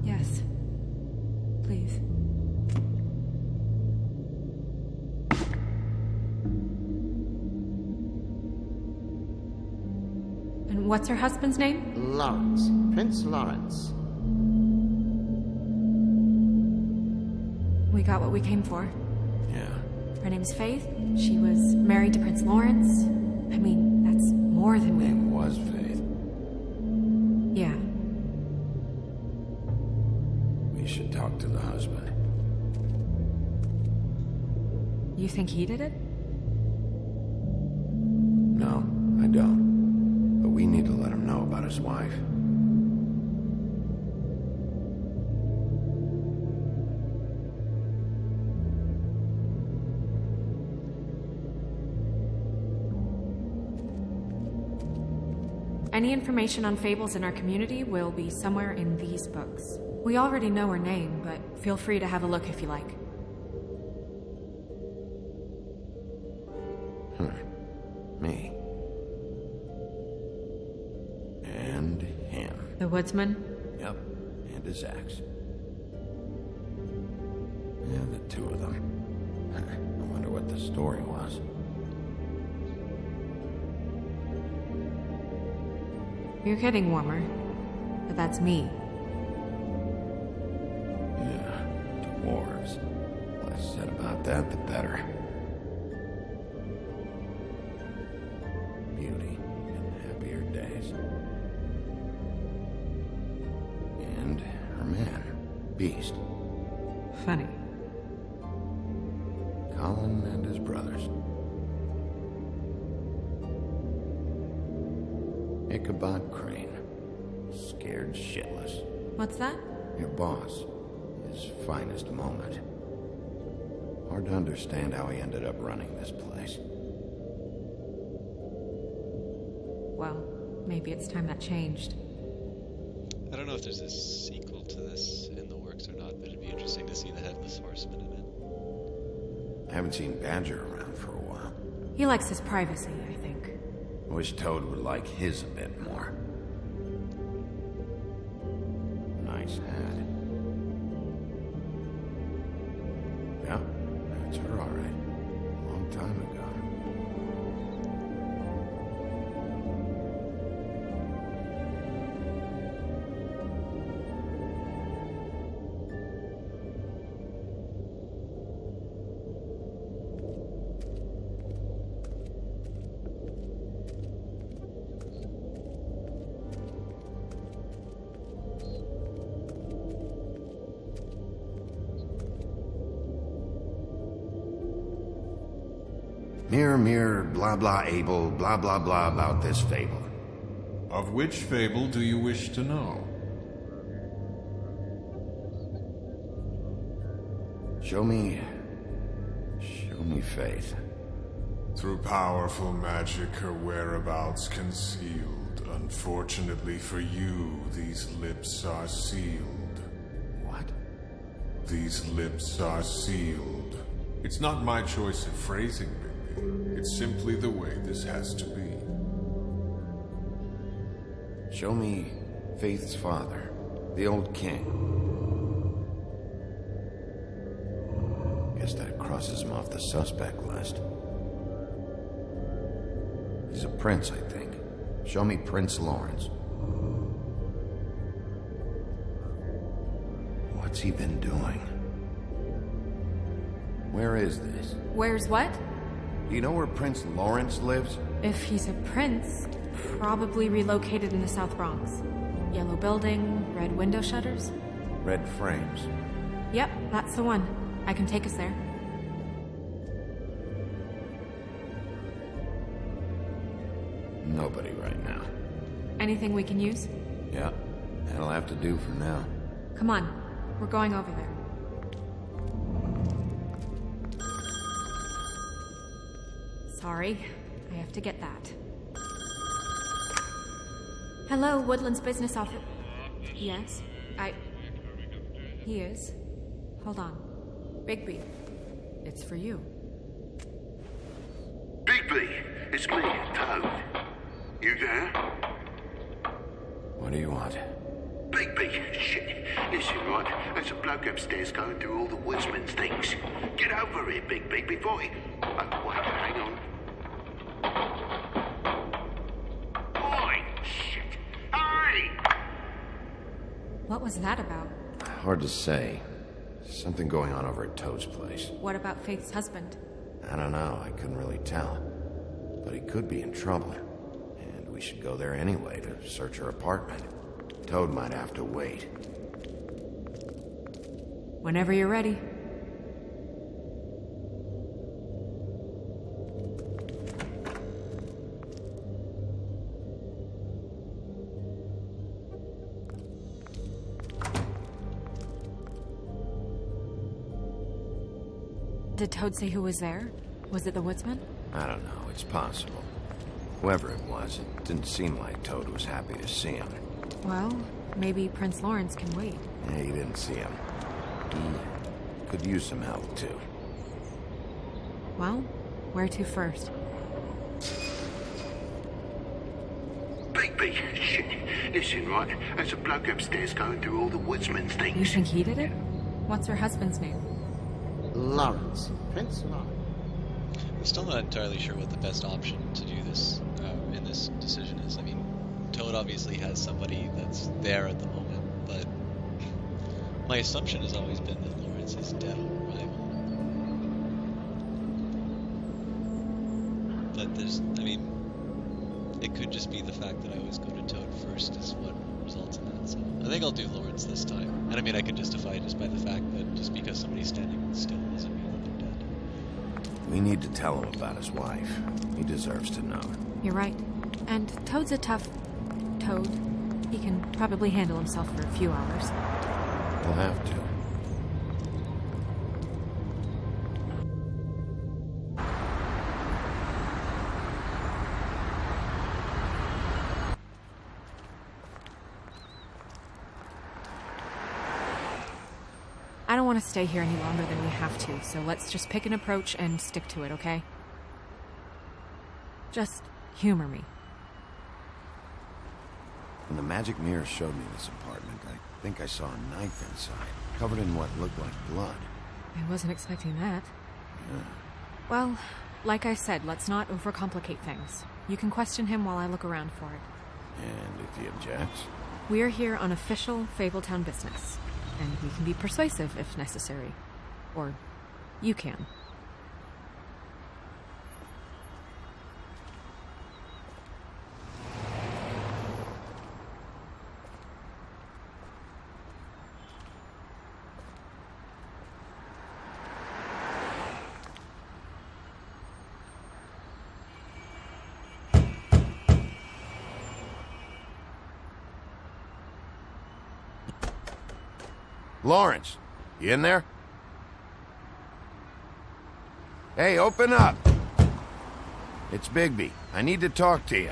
Yes. Please. And what's her husband's name? Lawrence. Prince Lawrence. We got what we came for. Yeah. Her name's Faith. She was married to Prince Lawrence. I mean, that's more than we... Her name was Faith. Yeah. We should talk to the husband. You think he did it? No, I don't. But we need to let him know about his wife. Any information on Fables in our community will be somewhere in these books. We already know her name, but feel free to have a look if you like. Me. And him. The woodsman? Yep, and his axe. Yeah, the two of them. I wonder what what the story was. You're getting warmer, but that's me. Yeah, dwarves. Less said about that, the better. Beauty in happier days. And her man, Beast. Funny. Colin and his brothers. Ichabod Crane. Scared shitless. What's that? Your boss. His finest moment. Hard to understand how he ended up running this place. Well, maybe it's time that changed. I don't know if there's a sequel to this in the works or not, but it'd be interesting to see the Headless Horseman in it. I haven't seen Badger around for a while. He likes his privacy, I think. I wish Toad would like his a bit more. Nice hat. Yeah, that's her all right. Long time ago. Mirror, blah blah able, blah blah blah about this fable. Of which fable do you wish to know? Show me Faith. Through powerful magic, her whereabouts concealed. Unfortunately for you, these lips are sealed. What? These lips are sealed. It's not my choice of phrasing, Bigby. It's simply the way this has to be. Show me Faith's father, the old king. Guess that crosses him off the suspect list. He's a prince, I think. Show me Prince Lawrence. What's he been doing? Where is this? Where's what? Do you know where Prince Lawrence lives? If he's a prince, probably relocated in the South Bronx. Yellow building, red window shutters. Red frames. Yep, that's the one. I can take us there. Nobody right now. Anything we can use? Yeah, that'll have to do for now. Come on, we're going over there. Sorry, I have to get that. Hello, Woodland's business office. Yes, He is. Hold on. Bigby, it's for you. Bigby, it's me, Toad. You there? What do you want? Bigby, shit. Listen, right, there's a bloke upstairs going through all the woodsman's things. Get over here, Bigby, before he... Oh, wait, hang on. Oi, shit. Hurry! What was that about? Hard to say. Something going on over at Toad's place. What about Faith's husband? I don't know, I couldn't really tell. But he could be in trouble. And we should go there anyway to search her apartment. Toad might have to wait. Whenever you're ready. Did Toad say who was there? Was it the woodsman? I don't know, it's possible. Whoever it was, it didn't seem like Toad was happy to see him. Well, maybe Prince Lawrence can wait. Yeah, he didn't see him. He could use some help, too. Well, where to first? Bigby, shit. Listen, right, there's a bloke upstairs going through all the woodsman's things. You think he did it? What's her husband's name? Lawrence. Prince Lawrence. I'm still not entirely sure what the best option to do this in this decision is. I mean, Toad obviously has somebody that's there at the moment, but my assumption has always been that Lawrence is dead on arrival. But there's, I mean, it could just be the fact that I always go to Toad first is what results in that. So I think I'll do Lawrence this time. And I mean, I can justify it just by the fact that just because somebody's standing still doesn't mean that they're dead. We need to tell him about his wife. He deserves to know. You're right. And Toad's a tough Toad. He can probably handle himself for a few hours. We'll have to. I don't want to stay here any longer than we have to, so let's just pick an approach and stick to it, okay? Just humor me. When the magic mirror showed me this apartment, I think I saw a knife inside, covered in what looked like blood. I wasn't expecting that. Yeah. Well, like I said, let's not overcomplicate things. You can question him while I look around for it. And if he objects? We're here on official Fabletown business, and we can be persuasive if necessary. Or you can. Lawrence, you in there? Hey, open up! It's Bigby. I need to talk to you.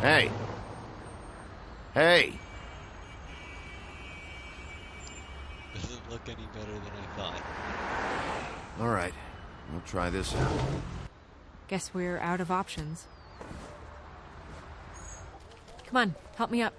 Hey. Hey. Doesn't look any better than I thought. All right. We'll try this out. Guess we're out of options. Come on, help me up.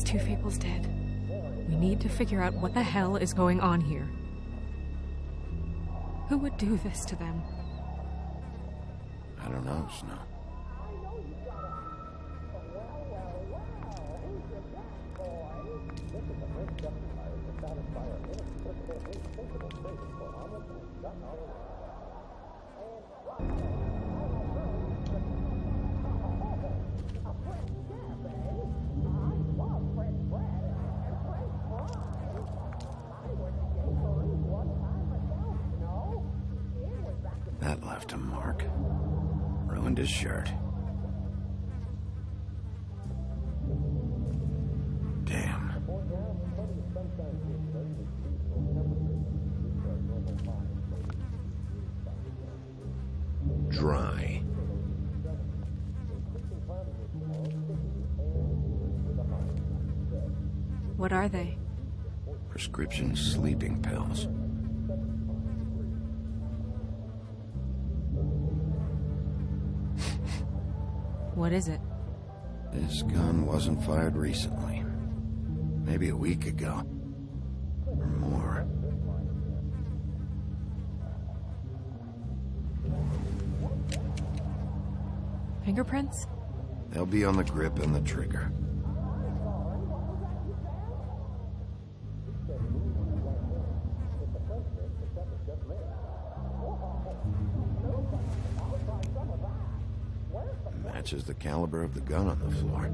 Two Fables dead. We need to figure out what the hell is going on here. Who would do this to them? I don't know, Snow. That left a mark. Ruined his shirt. Damn. Dry. What are they? Prescription sleeping pills. What is it? This gun wasn't fired recently. Maybe a week ago. Or more. Fingerprints? They'll be on the grip and the trigger. Matches the caliber of the gun on the floor.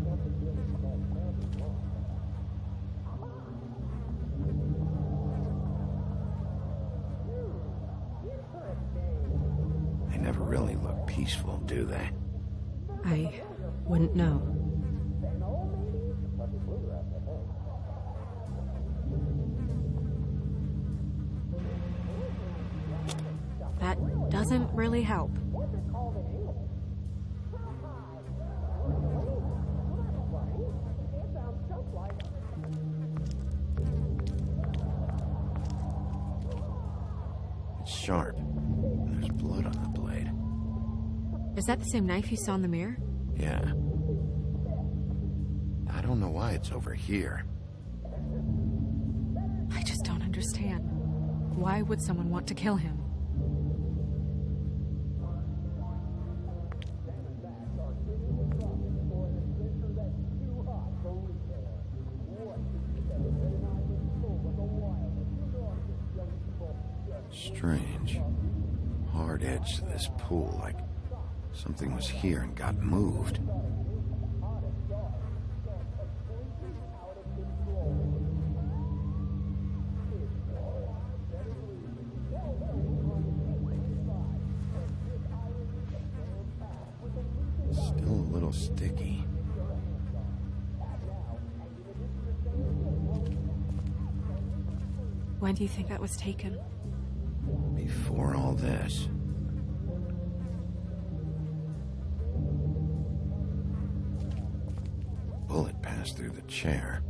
They never really look peaceful, do they? I wouldn't know. That doesn't really help. It's sharp. There's blood on the blade. Is that the same knife you saw in the mirror? Yeah. I don't know why it's over here. I just don't understand. Why would someone want to kill him? Strange. Hard edge to this pool, like something was here and got moved. Still a little sticky. When do you think that was taken? Before all this. Bullet passed through the chair.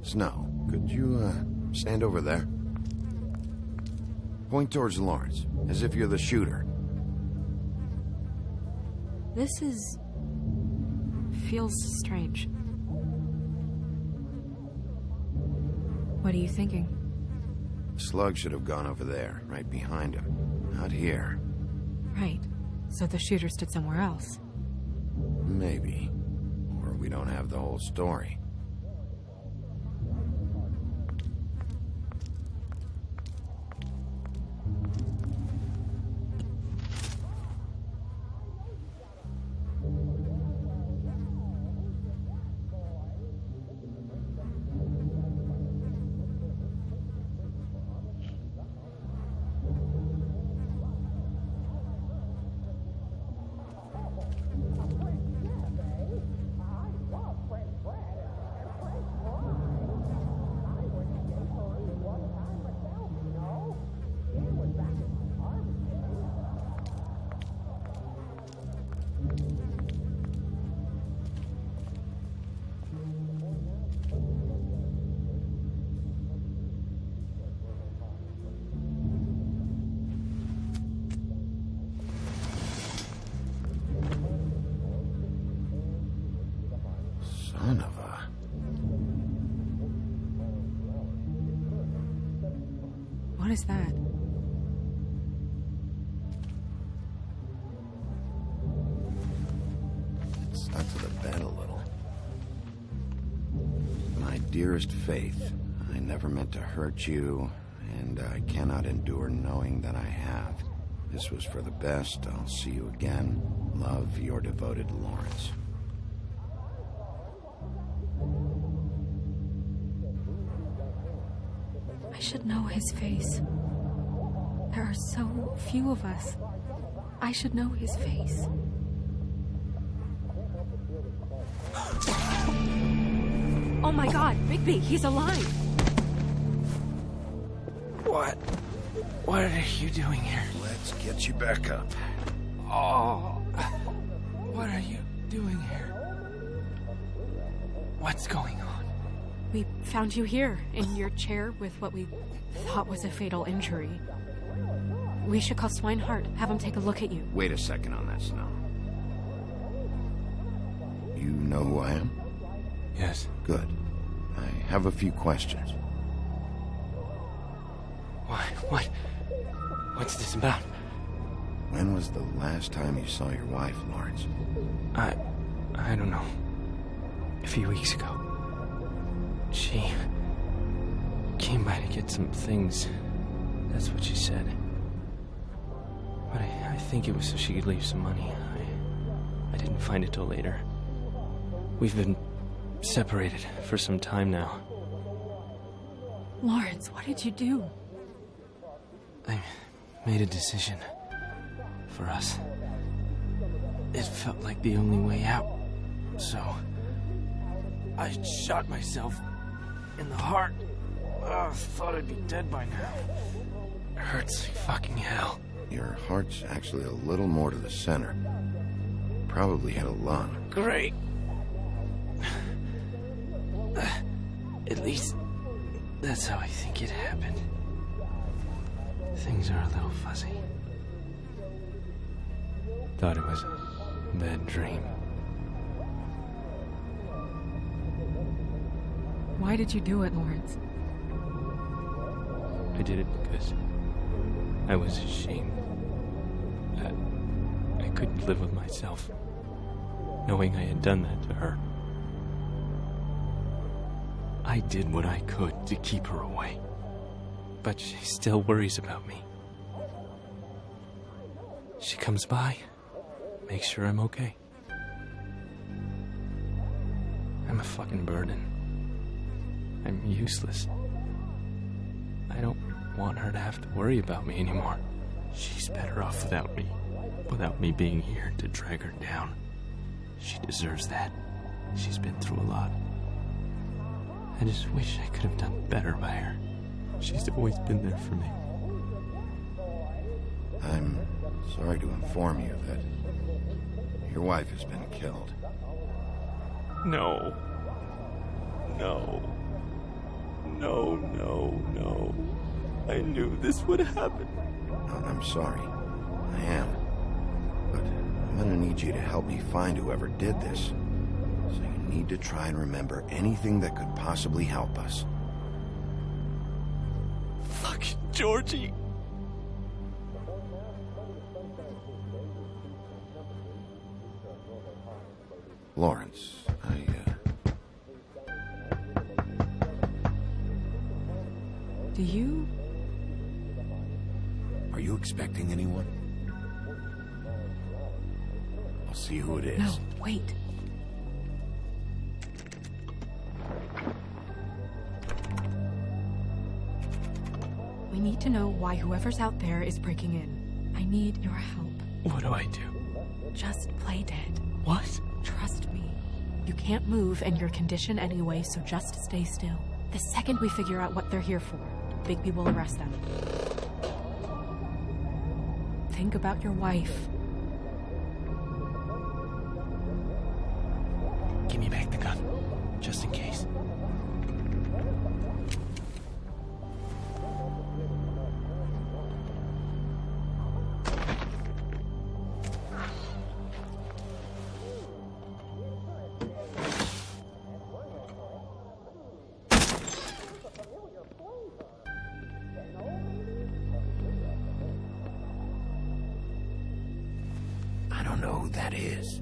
Snow, could you, stand over there? Point towards Lawrence, as if you're the shooter. This feels strange. What are you thinking? Slug should have gone over there, right behind him. Not here. Right. So the shooter stood somewhere else. Maybe. Or we don't have the whole story. Son of a... What is that? It stuck to the bed a little. My dearest Faith, I never meant to hurt you, and I cannot endure knowing that I have. This was for the best. I'll see you again. Love, your devoted Lawrence. I should know his face. There are so few of us. I should know his face. Oh my God, Bigby, he's alive! What are you doing here? Let's get you back up. Oh, what are you doing here? What's going on? We found you here, in your chair with what we thought was a fatal injury. We should call Swinehart, have him take a look at you. Wait a second on that, Snow. You know who I am? Yes. Good. I have a few questions. Why? What's this about? When was the last time you saw your wife, Lawrence? I don't know. A few weeks ago. She came by to get some things. That's what she said. But I think it was so she could leave some money. I didn't find it till later. We've been separated for some time now. Lawrence, what did you do? I made a decision. For us. It felt like the only way out. So... I shot myself in the heart. Thought I'd be dead by now. It hurts like fucking hell. Your heart's actually a little more to the center. Probably had a lung. Great. At least, that's how I think it happened. Things are a little fuzzy. Thought it was a bad dream. Why did you do it, Lawrence? I did it because I was ashamed. I couldn't live with myself, knowing I had done that to her. I did what I could to keep her away, but she still worries about me. She comes by, makes sure I'm okay. I'm a fucking burden. I'm useless. I don't want her to have to worry about me anymore. She's better off without me being here to drag her down. She deserves that. She's been through a lot. I just wish I could have done better by her. She's always been there for me. I'm sorry to inform you that your wife has been killed. No. I knew this would happen. I'm sorry. I am. But I'm gonna need you to help me find whoever did this. So you need to try and remember anything that could possibly help us. Fucking Georgie. Lawrence, Do you... Are you expecting anyone? I'll see who it is. No, wait. We need to know why whoever's out there is breaking in. I need your help. What do I do? Just play dead. What? Trust me. You can't move and your condition anyway, so just stay still. The second we figure out what they're here for, Bigby will arrest them. Think about your wife. Give me back the gun, just in case. I don't know who that is.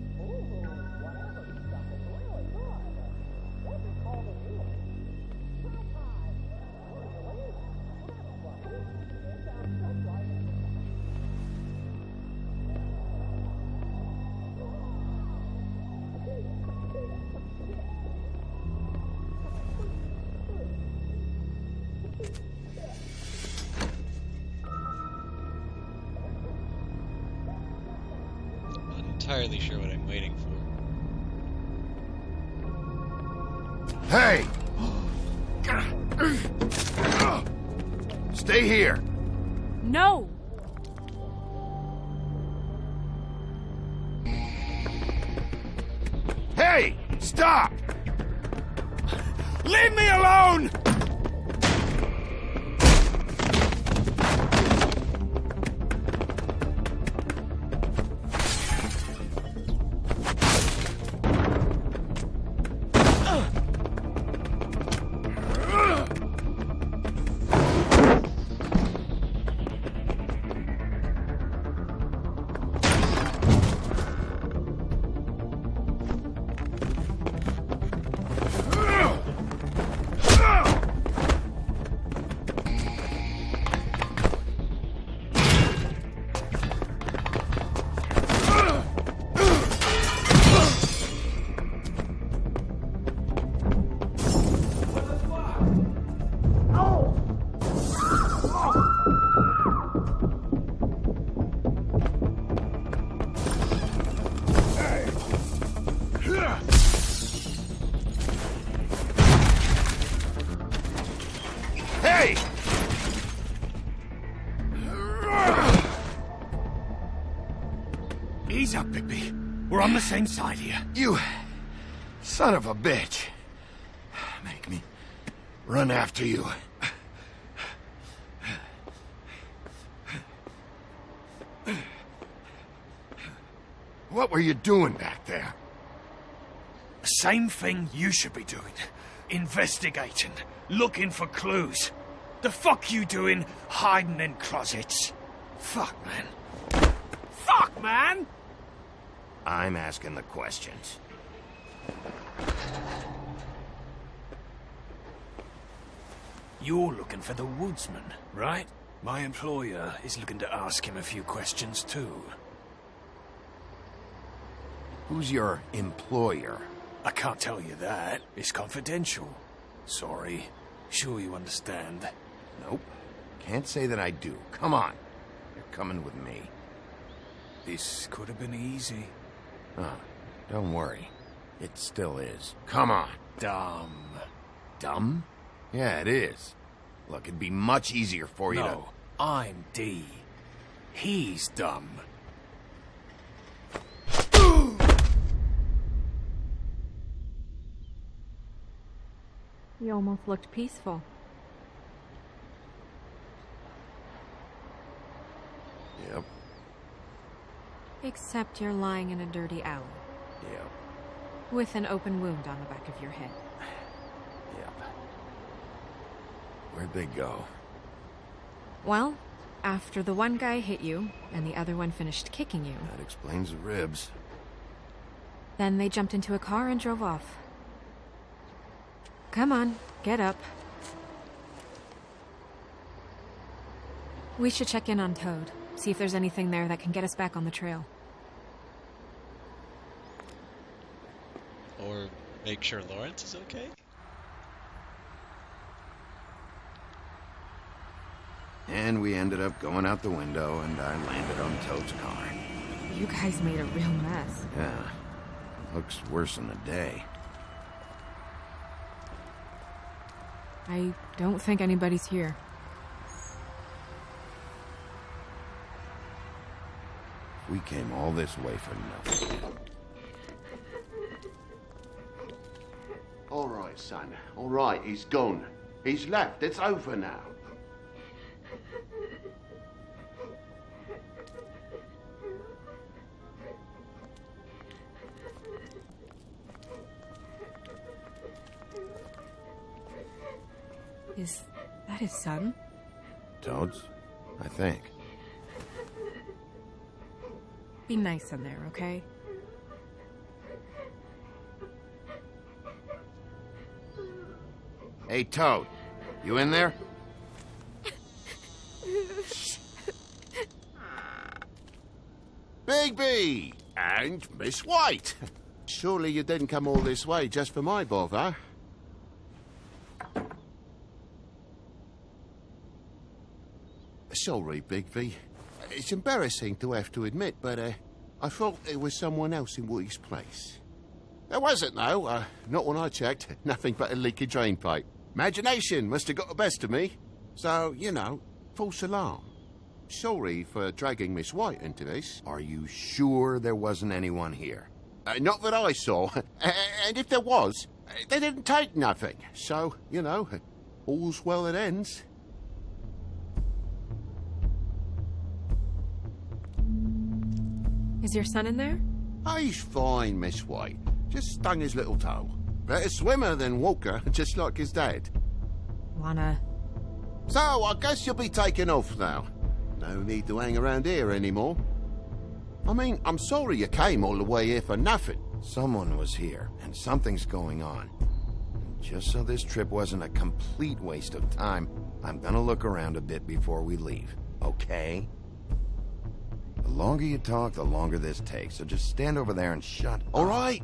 Entirely sure what I'm waiting for. Hey! Stay here! No! Hey! Stop! Leave me alone! Hey! Ease up, Bigby. We're on the same side here. You son of a bitch. Make me run after you. What were you doing back there? The same thing you should be doing. Investigating. Looking for clues. The fuck you doing hiding in closets? Fuck, man. Fuck, man! I'm asking the questions. You're looking for the woodsman, right? My employer is looking to ask him a few questions, too. Who's your employer? I can't tell you that. It's confidential. Sorry. Sure you understand. Nope. Can't say that I do. Come on. You're coming with me. This could have been easy. Oh, don't worry. It still is. Come on. Dumb. Dumb? Yeah, it is. Look, it'd be much easier for you to... No, I'm D. He's dumb. You almost looked peaceful. Yep. Except you're lying in a dirty alley. Yep. With an open wound on the back of your head. Yep. Where'd they go? Well, after the one guy hit you, and the other one finished kicking you... That explains the ribs. Then they jumped into a car and drove off. Come on, get up. We should check in on Toad. See if there's anything there that can get us back on the trail. Or make sure Lawrence is okay? And we ended up going out the window, and I landed on Toad's car. You guys made a real mess. Yeah. Looks worse than a day. I don't think anybody's here. We came all this way for nothing. All right, son. All right, he's gone. He's left. It's over now. Is that his son? Toad's? I think. Be nice in there, okay? Hey, Toad. You in there? Bigby! And Miss White! Surely you didn't come all this way just for my bother? Sorry, Bigby. It's embarrassing to have to admit, but I thought there was someone else in Woody's place. There wasn't, though. Not when I checked. Nothing but a leaky drain pipe. Imagination must have got the best of me. So, you know, false alarm. Sorry for dragging Miss White into this. Are you sure there wasn't anyone here? Not that I saw. And if there was, they didn't take nothing. So, you know, all's well that ends. Is your son in there? He's fine, Miss White. Just stung his little toe. Better swimmer than walker, just like his dad. Wanna... So, I guess you'll be taking off now. No need to hang around here anymore. I mean, I'm sorry you came all the way here for nothing. Someone was here, and something's going on. And just so this trip wasn't a complete waste of time, I'm gonna look around a bit before we leave, okay? The longer you talk, the longer this takes, so just stand over there and shut up. All right.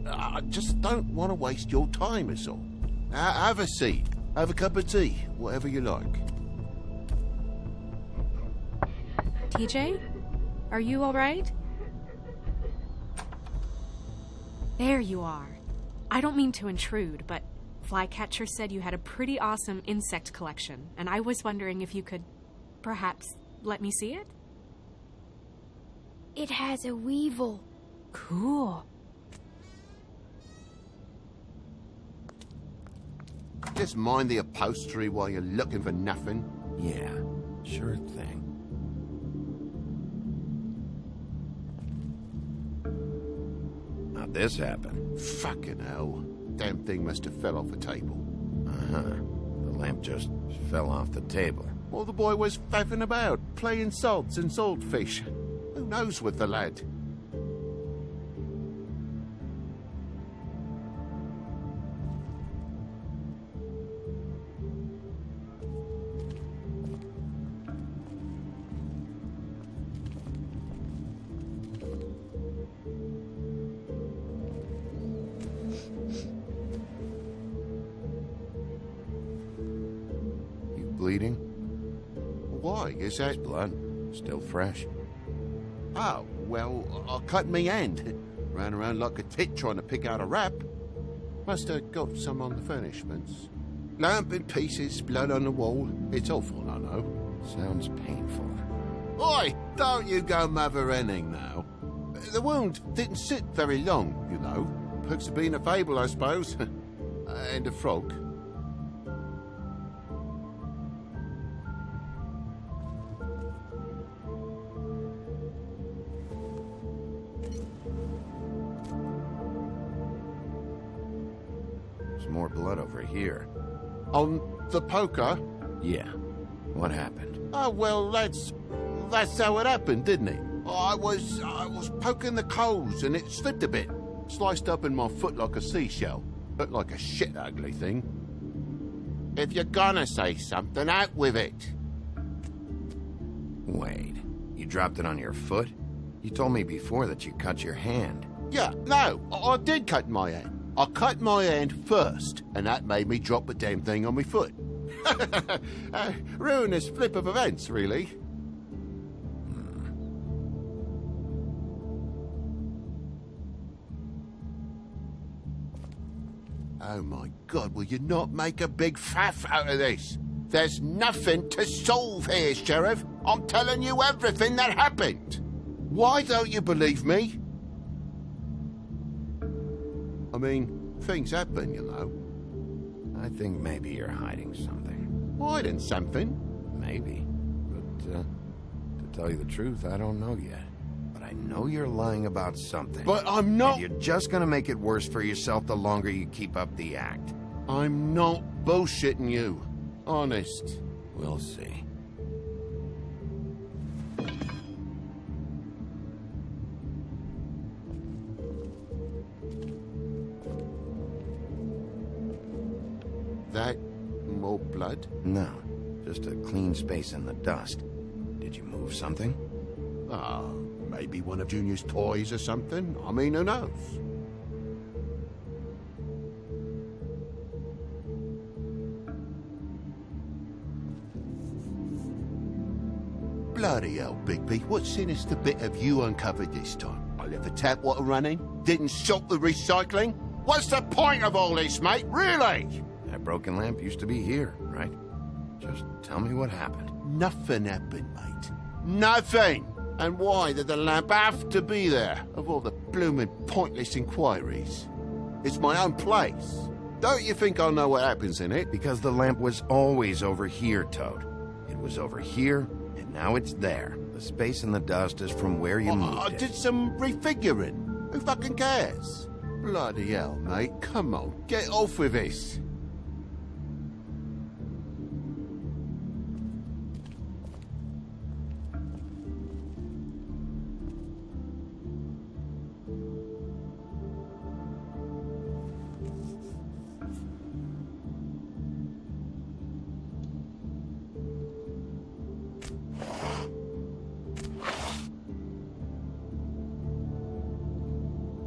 I just don't want to waste your time, is all. Have a seat. Have a cup of tea. Whatever you like. TJ? Are you all right? There you are. I don't mean to intrude, but Flycatcher said you had a pretty awesome insect collection, and I was wondering if you could perhaps let me see it? It has a weevil. Cool. Just mind the upholstery while you're looking for nothing. Yeah, sure thing. How'd this happen? Fucking hell. Damn thing must have fell off a table. Uh-huh. The lamp just fell off the table. Well, the boy was faffing about, playing salts and saltfish. Who knows with the lad? Bleeding? Why? Is that... blood. Still fresh. Oh, well, I cut me hand. Ran around like a tit trying to pick out a wrap. Must have got some on the furnishments. Lamp in pieces, blood on the wall. It's awful, I know. Sounds painful. Oi! Don't you go mother-henning now. The wound didn't sit very long, you know. Perks of being a fable, I suppose. And a frog. More blood over here. On the poker? Yeah. What happened? Oh, well, that's how it happened, didn't it? I was poking the coals and it slipped a bit. Sliced up in my foot like a seashell. Looked like a shit ugly thing. If you're gonna say something, out with it. Wait. You dropped it on your foot? You told me before that you cut your hand. Yeah, no, I did cut my hand. I cut my hand first, and that made me drop the damn thing on my foot. Ruinous flip of events, really. Oh my God, will you not make a big faff out of this? There's nothing to solve here, Sheriff. I'm telling you everything that happened. Why don't you believe me? I mean, things happen, you know. I think maybe you're hiding something. Hiding something? Maybe. But, to tell you the truth, I don't know yet. But I know you're lying about something. But I'm not... And you're just gonna make it worse for yourself the longer you keep up the act. I'm not bullshitting you. Honest. We'll see. That more blood? No, just a clean space in the dust. Did you move something? Maybe one of Junior's toys or something. I mean, who knows? Bloody hell, Bigby. What sinister bit have you uncovered this time? I left the tap water running, didn't stop the recycling. What's the point of all this, mate? Really? That broken lamp used to be here, right? Just tell me what happened. Nothing happened, mate. Nothing! And why did the lamp have to be there, of all the blooming pointless inquiries? It's my own place. Don't you think I'll know what happens in it? Because the lamp was always over here, Toad. It was over here, and now it's there. The space in the dust is from where you moved I it. did some refiguring. Who fucking cares? Bloody hell, mate. Come on, get off with this.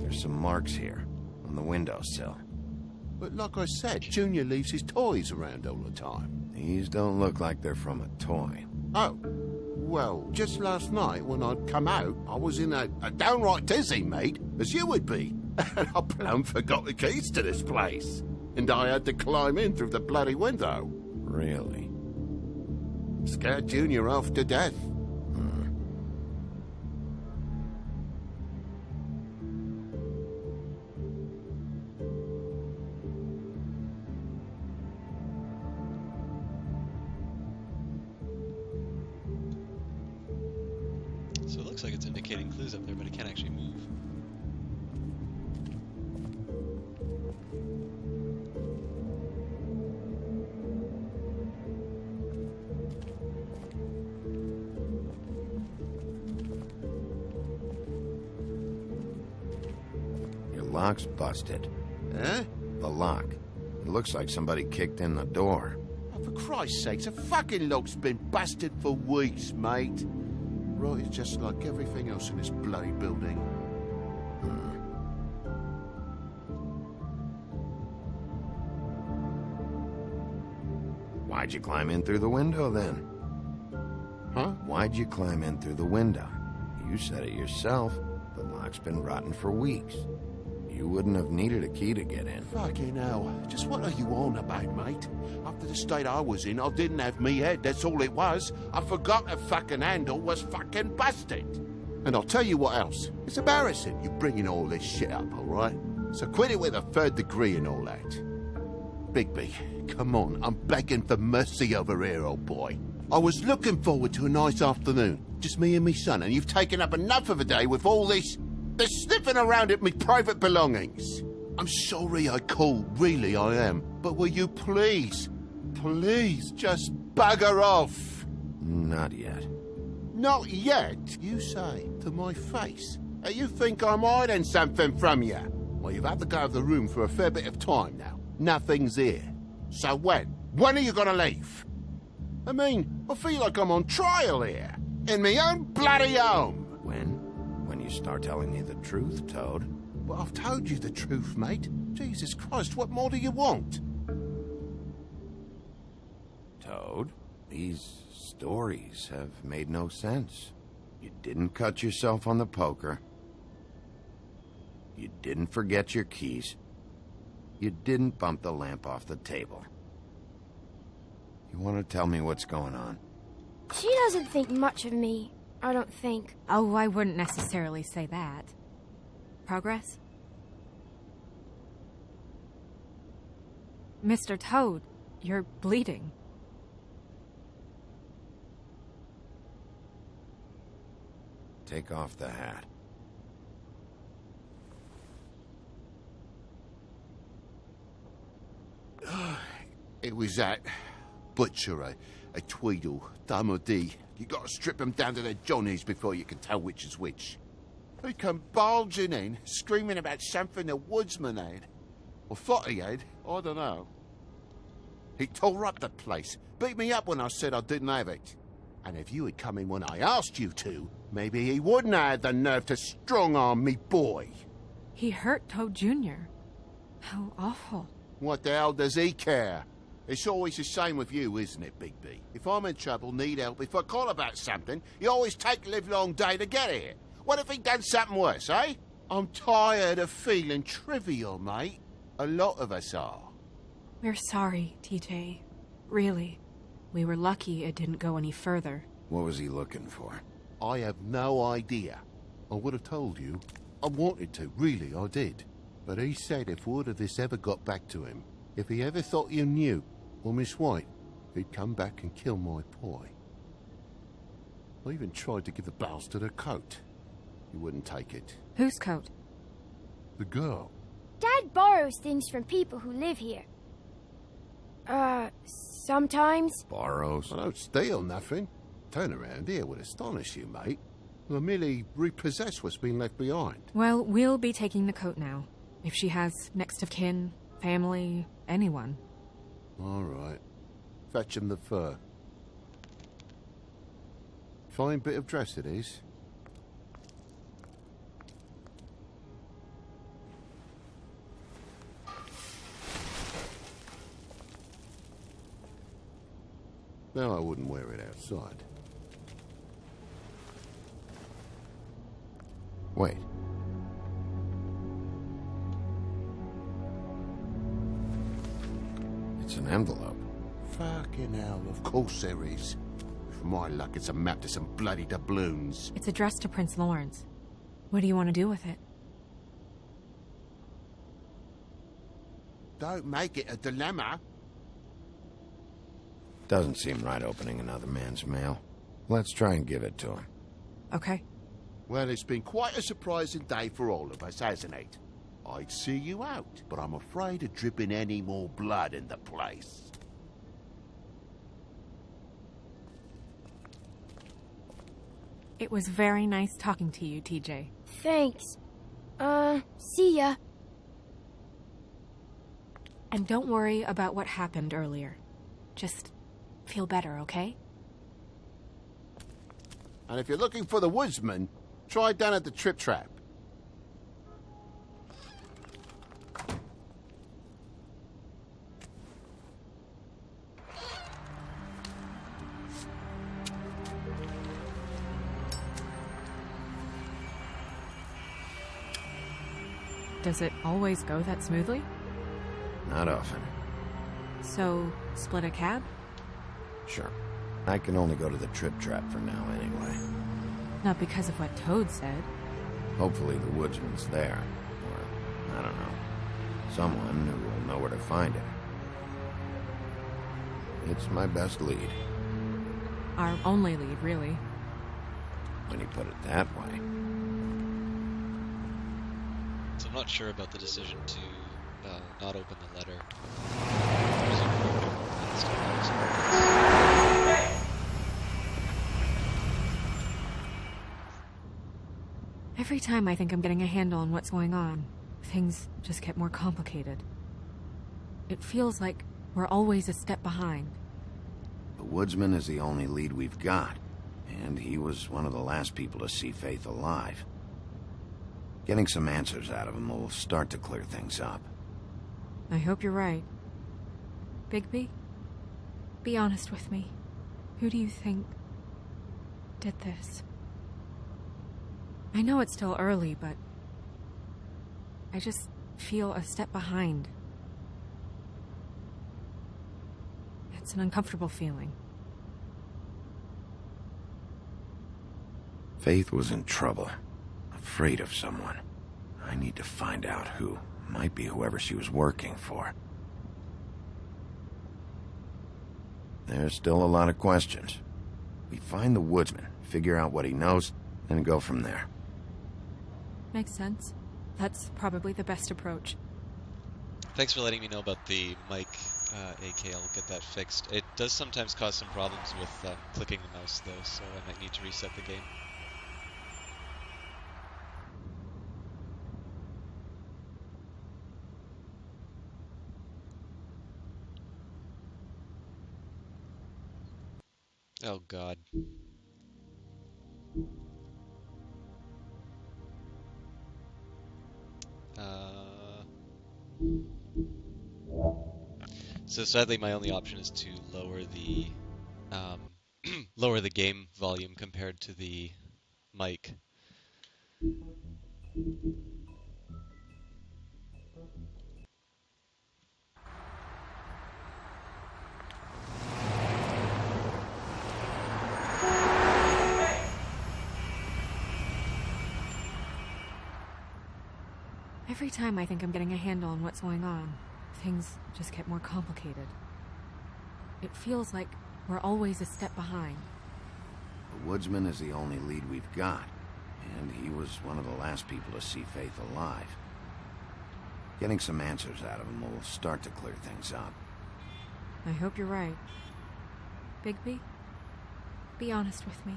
There's some marks here, on the windowsill. But like I said, Junior leaves his toys around all the time. These don't look like they're from a toy. Oh, well, just last night when I'd come out, I was in a downright dizzy, mate, as you would be. And I plumb forgot the keys to this place. and I had to climb in through the bloody window. Really? Scared Junior off to death. So it looks like it's indicating clues up there, but it can't actually move. Your lock's busted. Eh? The lock. It looks like somebody kicked in the door. Oh, for Christ's sakes, the fucking lock's been busted for weeks, mate. Right, it's just like everything else in this bloody building. Why'd you climb in through the window then? Huh? Why'd you climb in through the window? You said it yourself. The lock's been rotten for weeks. You wouldn't have needed a key to get in. Fucking hell. Just what are you on about, mate? After the state I was in, I didn't have me head, that's all it was. I forgot the fucking handle was fucking busted. And I'll tell you what else. It's embarrassing you bringing all this shit up, alright? So quit it with a 3rd degree and all that. Bigby, come on, I'm begging for mercy over here, old boy. I was looking forward to a nice afternoon. Just me and me son, and you've taken up enough of a day with all this sniffing around at me private belongings. I'm sorry I called, really I am. But will you please just bugger off? Not yet. Not yet, you say, to my face. You think I'm hiding something from you? Well, you've had to go out of the room for a fair bit of time now. Nothing's here. So when? When are you gonna leave? I mean, I feel like I'm on trial here. In my own bloody home. When you start telling me the truth, Toad. Well, I've told you the truth, mate. Jesus Christ, what more do you want? Toad, these stories have made no sense. You didn't cut yourself on the poker. You didn't forget your keys. You didn't bump the lamp off the table. You want to tell me what's going on? She doesn't think much of me, I don't think. Oh, I wouldn't necessarily say that. Progress? Mr. Toad, you're bleeding. Take off the hat. It was that butcher, a Tweedle, Dum or D. You gotta strip them down to their johnnies before you can tell which is which. He come bulging in, screaming about something the woodsman had. Or thought he had, I don't know. He tore up the place, beat me up when I said I didn't have it. And if you had come in when I asked you to, maybe he wouldn't have had the nerve to strong-arm me boy. He hurt Toad Jr. How awful. What the hell does he care? It's always the same with you, isn't it, Bigby? If I'm in trouble, need help, if I call about something, you always take the livelong day to get here. What if he done something worse, eh? I'm tired of feeling trivial, mate. A lot of us are. We're sorry, TJ. Really. We were lucky it didn't go any further. What was he looking for? I have no idea. I would have told you. I wanted to, really, I did. But he said if word of this ever got back to him, if he ever thought you knew, or Miss White, he'd come back and kill my boy. I even tried to give the bastard a coat. He wouldn't take it. Whose coat? The girl. Dad borrows things from people who live here. Sometimes. Borrows? I don't steal nothing. Turn around here would astonish you, mate. I merely repossess what's been left behind. Well, we'll be taking the coat now. If she has next of kin, family, anyone. All right. Fetch him the fur. Fine bit of dress it is. No, I wouldn't wear it outside. Wait. It's an envelope. Fucking hell, of course there is. With my luck, it's a map to some bloody doubloons. It's addressed to Prince Lawrence. What do you want to do with it? Don't make it a dilemma. Doesn't seem right opening another man's mail. Let's try and give it to him. Okay. Well, it's been quite a surprising day for all of us, hasn't it? I'd see you out, but I'm afraid of dripping any more blood in the place. It was very nice talking to you, TJ. Thanks. See ya. And don't worry about what happened earlier. Just feel better, okay? And if you're looking for the woodsman, try down at the Trip Trap. Does it always go that smoothly? Not often. So, split a cab? Sure. I can only go to the Trip Trap for now anyway. Not because of what Toad said. Hopefully the woodsman's there. Or, I don't know. Someone who will know where to find him. It's my best lead. Our only lead, really. When you put it that way. So I'm not sure about the decision to not open the letter. Every time I think I'm getting a handle on what's going on, things just get more complicated. It feels like we're always a step behind. The woodsman is the only lead we've got, and he was one of the last people to see Faith alive. Getting some answers out of him will start to clear things up. I hope you're right. Bigby, be honest with me. Who do you think did this? I know it's still early, but I just feel a step behind. It's an uncomfortable feeling. Faith was in trouble. Afraid of someone. I need to find out who. Might be whoever she was working for. There's still a lot of questions. We find the woodsman, figure out what he knows, and go from there. Makes sense. That's probably the best approach. Thanks for letting me know about the mic, AK. I'll get that fixed. It does sometimes cause some problems with clicking the mouse, though, so I might need to reset the game. Oh, God. So sadly, my only option is to lower the lower the game volume compared to the mic. Every time I think I'm getting a handle on what's going on, things just get more complicated. It feels like we're always a step behind. The woodsman is the only lead we've got, and he was one of the last people to see Faith alive. Getting some answers out of him will start to clear things up. I hope you're right. Bigby, be honest with me.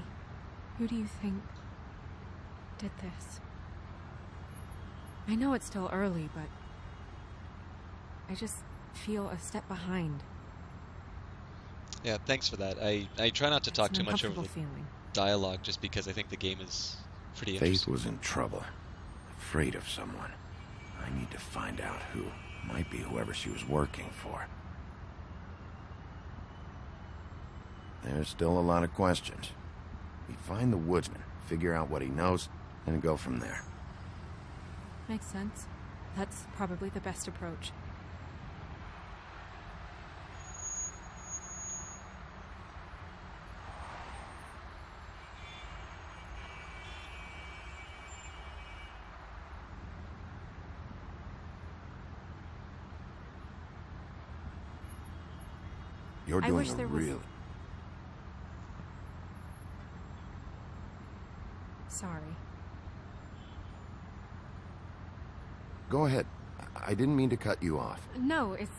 Who do you think did this? I know it's still early, but I just feel a step behind. Yeah, thanks for that. I try not to talk too much over the feeling. dialogue just because I think the game is pretty Faith interesting. was in trouble. Afraid of someone. I need to find out who. Might be whoever she was working for. There's still a lot of questions. We find the woodsman, figure out what he knows, and go from there. Makes sense. That's probably the best approach. You're I doing wish a there was... really... Sorry. Go ahead. I didn't mean to cut you off. No, it's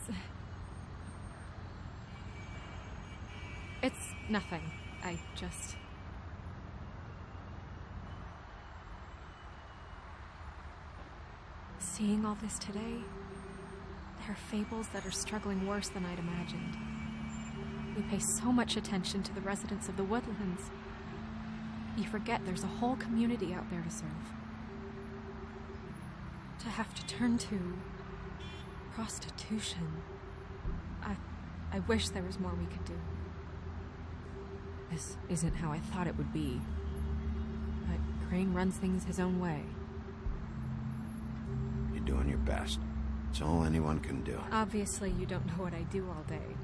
nothing. I just... Seeing all this today, there are fables that are struggling worse than I'd imagined. We pay so much attention to the residents of the woodlands. You forget there's a whole community out there to serve. To have to turn to prostitution. I wish there was more we could do. This isn't how I thought it would be. But Crane runs things his own way. You're doing your best. It's all anyone can do. Obviously, you don't know what I do all day.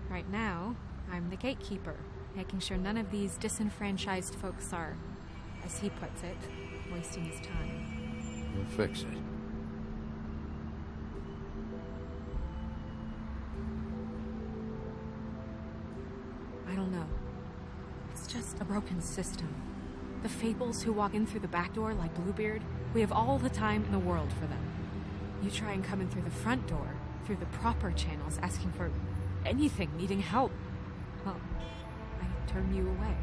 Right now, I'm the gatekeeper, making sure none of these disenfranchised folks are, as he puts it, wasting his time. We'll fix it. I don't know. It's just a broken system. The fables who walk in through the back door like Bluebeard, we have all the time in the world for them. You try and come in through the front door, through the proper channels, asking for anything, needing help. Well, I turn you away.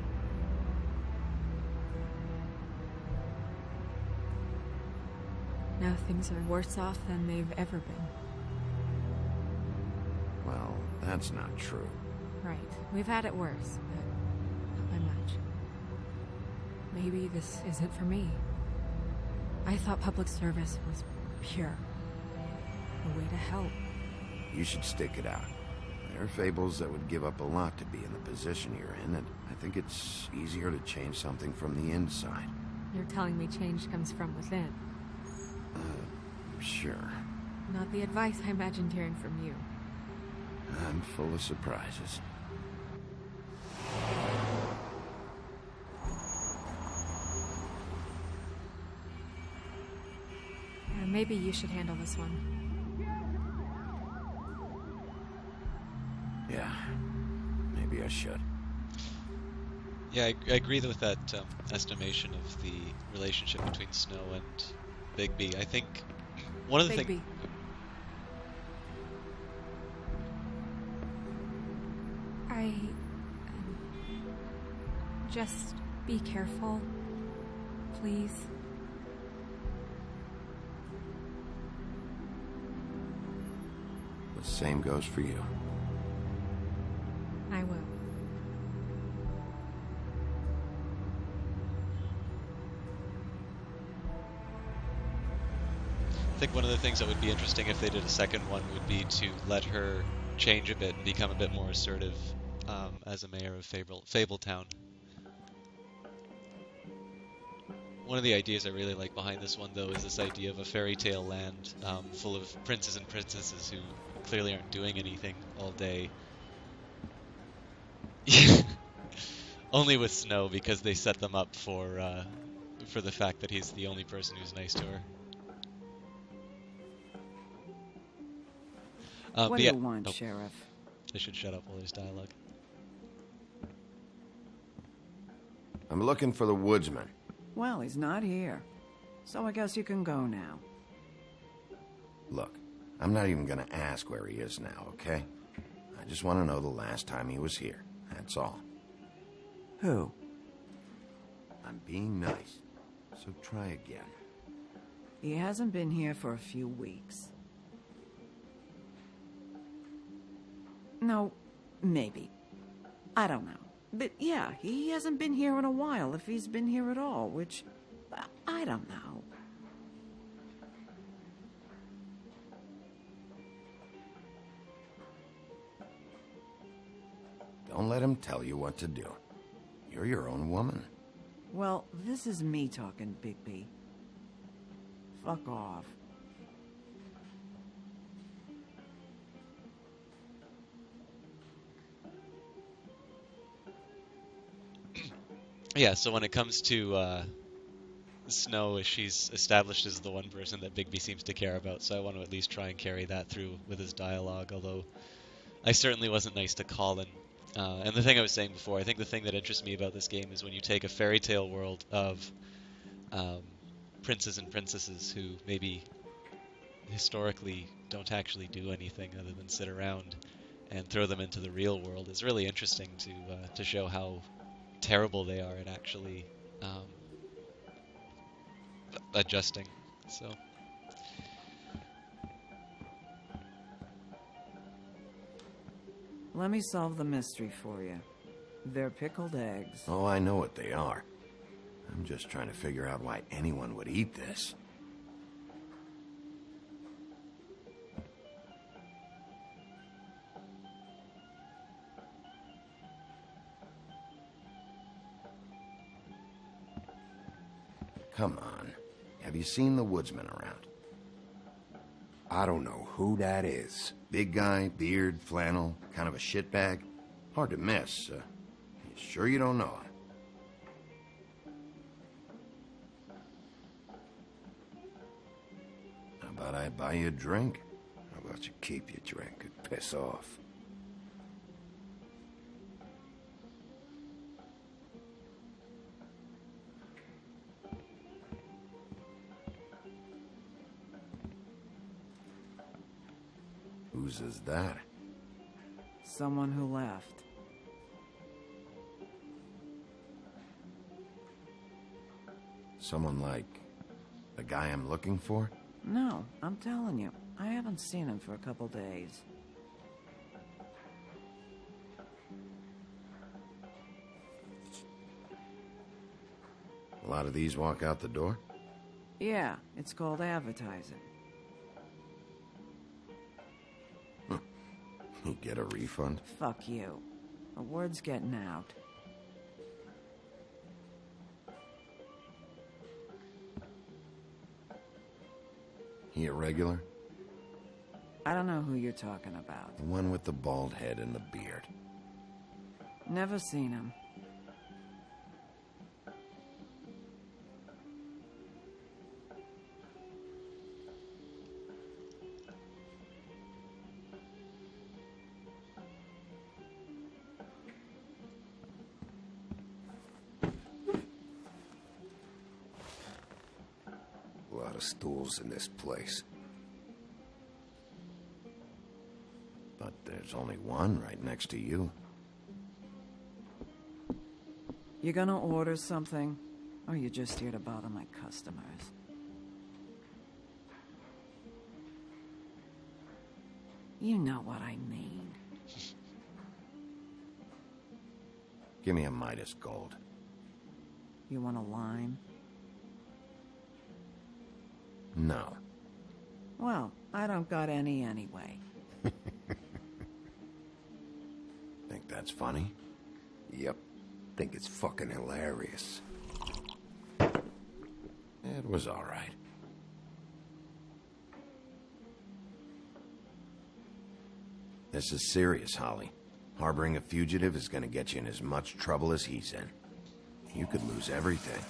Now things are worse off than they've ever been. Well, that's not true. Right. We've had it worse, but not by much. Maybe this isn't for me. I thought public service was pure. A way to help. You should stick it out. There are fables that would give up a lot to be in the position you're in, and I think it's easier to change something from the inside. You're telling me change comes from within. Sure. Not the advice I imagined hearing from you. I'm full of surprises. Maybe you should handle this one. Yeah, maybe I should. Yeah, I agree with that estimation of the relationship between Snow and Bigby. I think one of the things... Just be careful, please. The same goes for you. I will. I think one of the things that would be interesting if they did a second one would be to let her change a bit and become a bit more assertive as a mayor of Fabletown. One of the ideas I really like behind this one, though, is this idea of a fairy tale land full of princes and princesses who clearly aren't doing anything all day. Only with Snow, because they set them up for the fact that he's the only person who's nice to her. What do you want, Sheriff? I should shut up while there's dialogue. I'm looking for the woodsman. Well, he's not here. So I guess you can go now. Look, I'm not even gonna ask where he is now, okay? I just want to know the last time he was here. That's all. Who? I'm being nice, so try again. He hasn't been here for a few weeks. No, maybe. I don't know. But yeah, he hasn't been here in a while, if he's been here at all, which... I don't know. Don't let him tell you what to do. You're your own woman. Well, this is me talking, Bigby. Fuck off. Yeah, so when it comes to Snow, she's established as the one person that Bigby seems to care about, so I want to at least try and carry that through with his dialogue, although I certainly wasn't nice to Colin. And the thing I was saying before, I think the thing that interests me about this game is when you take a fairy tale world of princes and princesses who maybe historically don't actually do anything other than sit around, and throw them into the real world. It's really interesting to show how terrible they are at actually adjusting. So. Let me solve the mystery for you. They're pickled eggs. Oh, I know what they are. I'm just trying to figure out why anyone would eat this. Come on. Have you seen the woodsman around? I don't know who that is. Big guy, beard, flannel, kind of a shitbag. Hard to miss. You sure you don't know him? How about I buy you a drink? How about you keep your drink and piss off? Whose is that? Someone who left. Someone like the guy I'm looking for? No, I'm telling you. I haven't seen him for a couple days. A lot of these walk out the door? Yeah, it's called advertising. You get a refund? Fuck you. The word's getting out. He a regular? I don't know who you're talking about. The one with the bald head and the beard. Never seen him. A lot of stools in this place. But there's only one right next to you. You gonna order something? Or you just here to bother my customers? You know what I mean. Give me a Midas Gold. You want a lime? No. Well, I don't got any anyway. Think that's funny? Yep. Think it's fucking hilarious. It was all right. This is serious, Holly. Harboring a fugitive is gonna get you in as much trouble as he's in. You could lose everything.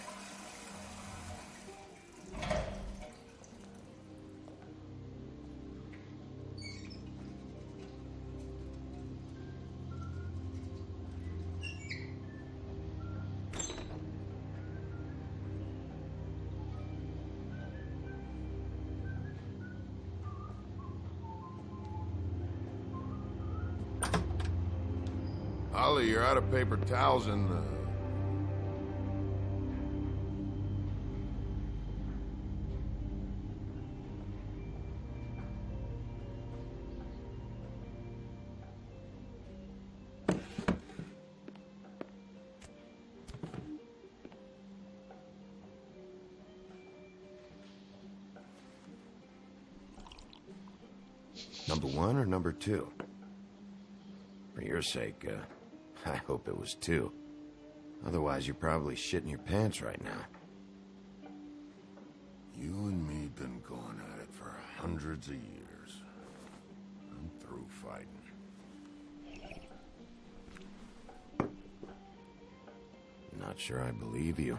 Holly, you're out of paper towels and Number one or number two? For your sake, I hope it was two. Otherwise, you're probably shitting your pants right now. you and me been going at it for hundreds of years. I'm through fighting. Not sure I believe you.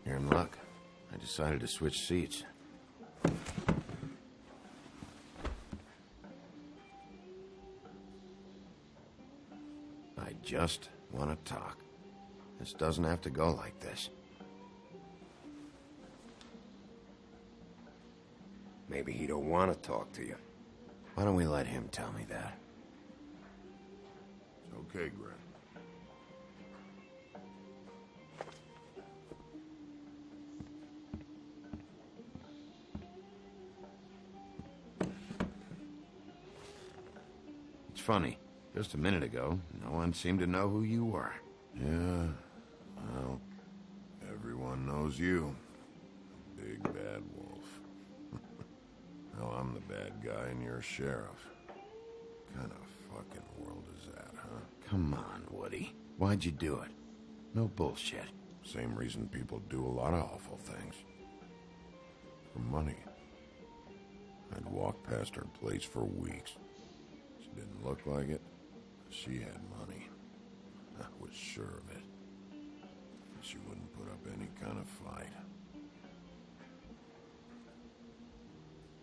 You're in luck. I decided to switch seats. I just want to talk. This doesn't have to go like this. Maybe he don't want to talk to you. Why don't we let him tell me that? It's okay, Gren. It's funny. Just a minute ago, no one seemed to know who you were. Yeah, well, everyone knows you. Big bad wolf. Now I'm the bad guy and you're a sheriff. What kind of fucking world is that, huh? Come on, Woody. Why'd you do it? No bullshit. Same reason people do a lot of awful things. For money. I'd walk past her place for weeks. She didn't look like it. She had money. I was sure of it. She wouldn't put up any kind of fight.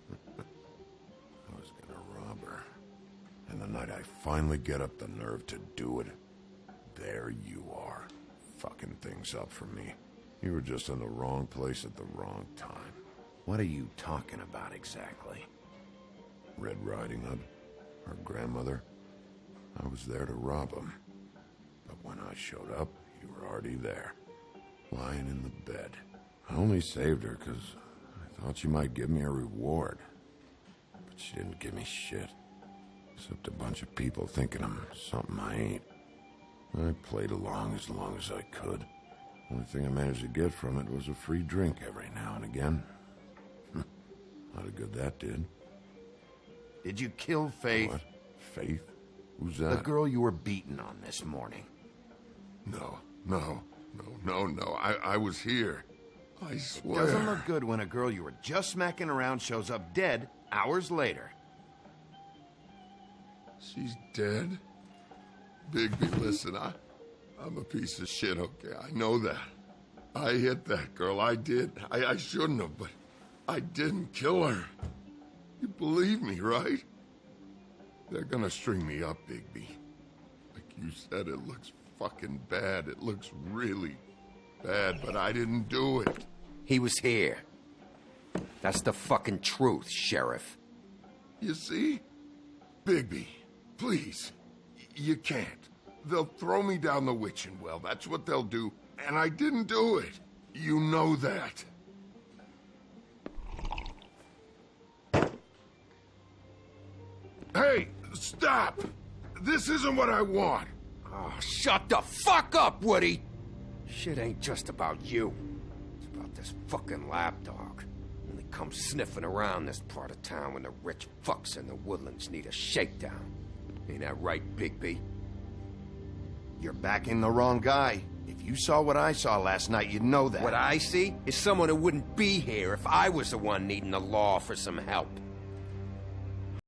I was gonna rob her. And the night I finally get up the nerve to do it, there you are. Fucking things up for me. You were just in the wrong place at the wrong time. What are you talking about exactly? Red Riding Hood, her grandmother. I was there to rob him. But when I showed up, you were already there, lying in the bed. I only saved her because I thought she might give me a reward. But she didn't give me shit. Except a bunch of people thinking I'm something I ain't. I played along as I could. Only thing I managed to get from it was a free drink every now and again. Not a good that did. Did you kill Faith? What? Faith? Who's that? The girl you were beating on this morning. No. I was here. I swear. It doesn't look good when a girl you were just smacking around shows up dead hours later. She's dead? Bigby, listen, I'm a piece of shit, okay? I know that. I hit that girl, I did. I shouldn't have, but I didn't kill her. You believe me, right? They're gonna string me up, Bigby. Like you said, it looks fucking bad. It looks really bad, but I didn't do it. He was here. That's the fucking truth, Sheriff. You see? Bigby, please. You can't. They'll throw me down the witching well. That's what they'll do. And I didn't do it. You know that. Hey, stop! This isn't what I want. Oh, shut the fuck up, Woody! Shit ain't just about you. It's about this fucking lapdog. Only comes sniffing around this part of town when the rich fucks in the woodlands need a shakedown. Ain't that right, Bigby? You're backing the wrong guy. If you saw what I saw last night, you'd know that. What I see is someone who wouldn't be here if I was the one needing the law for some help.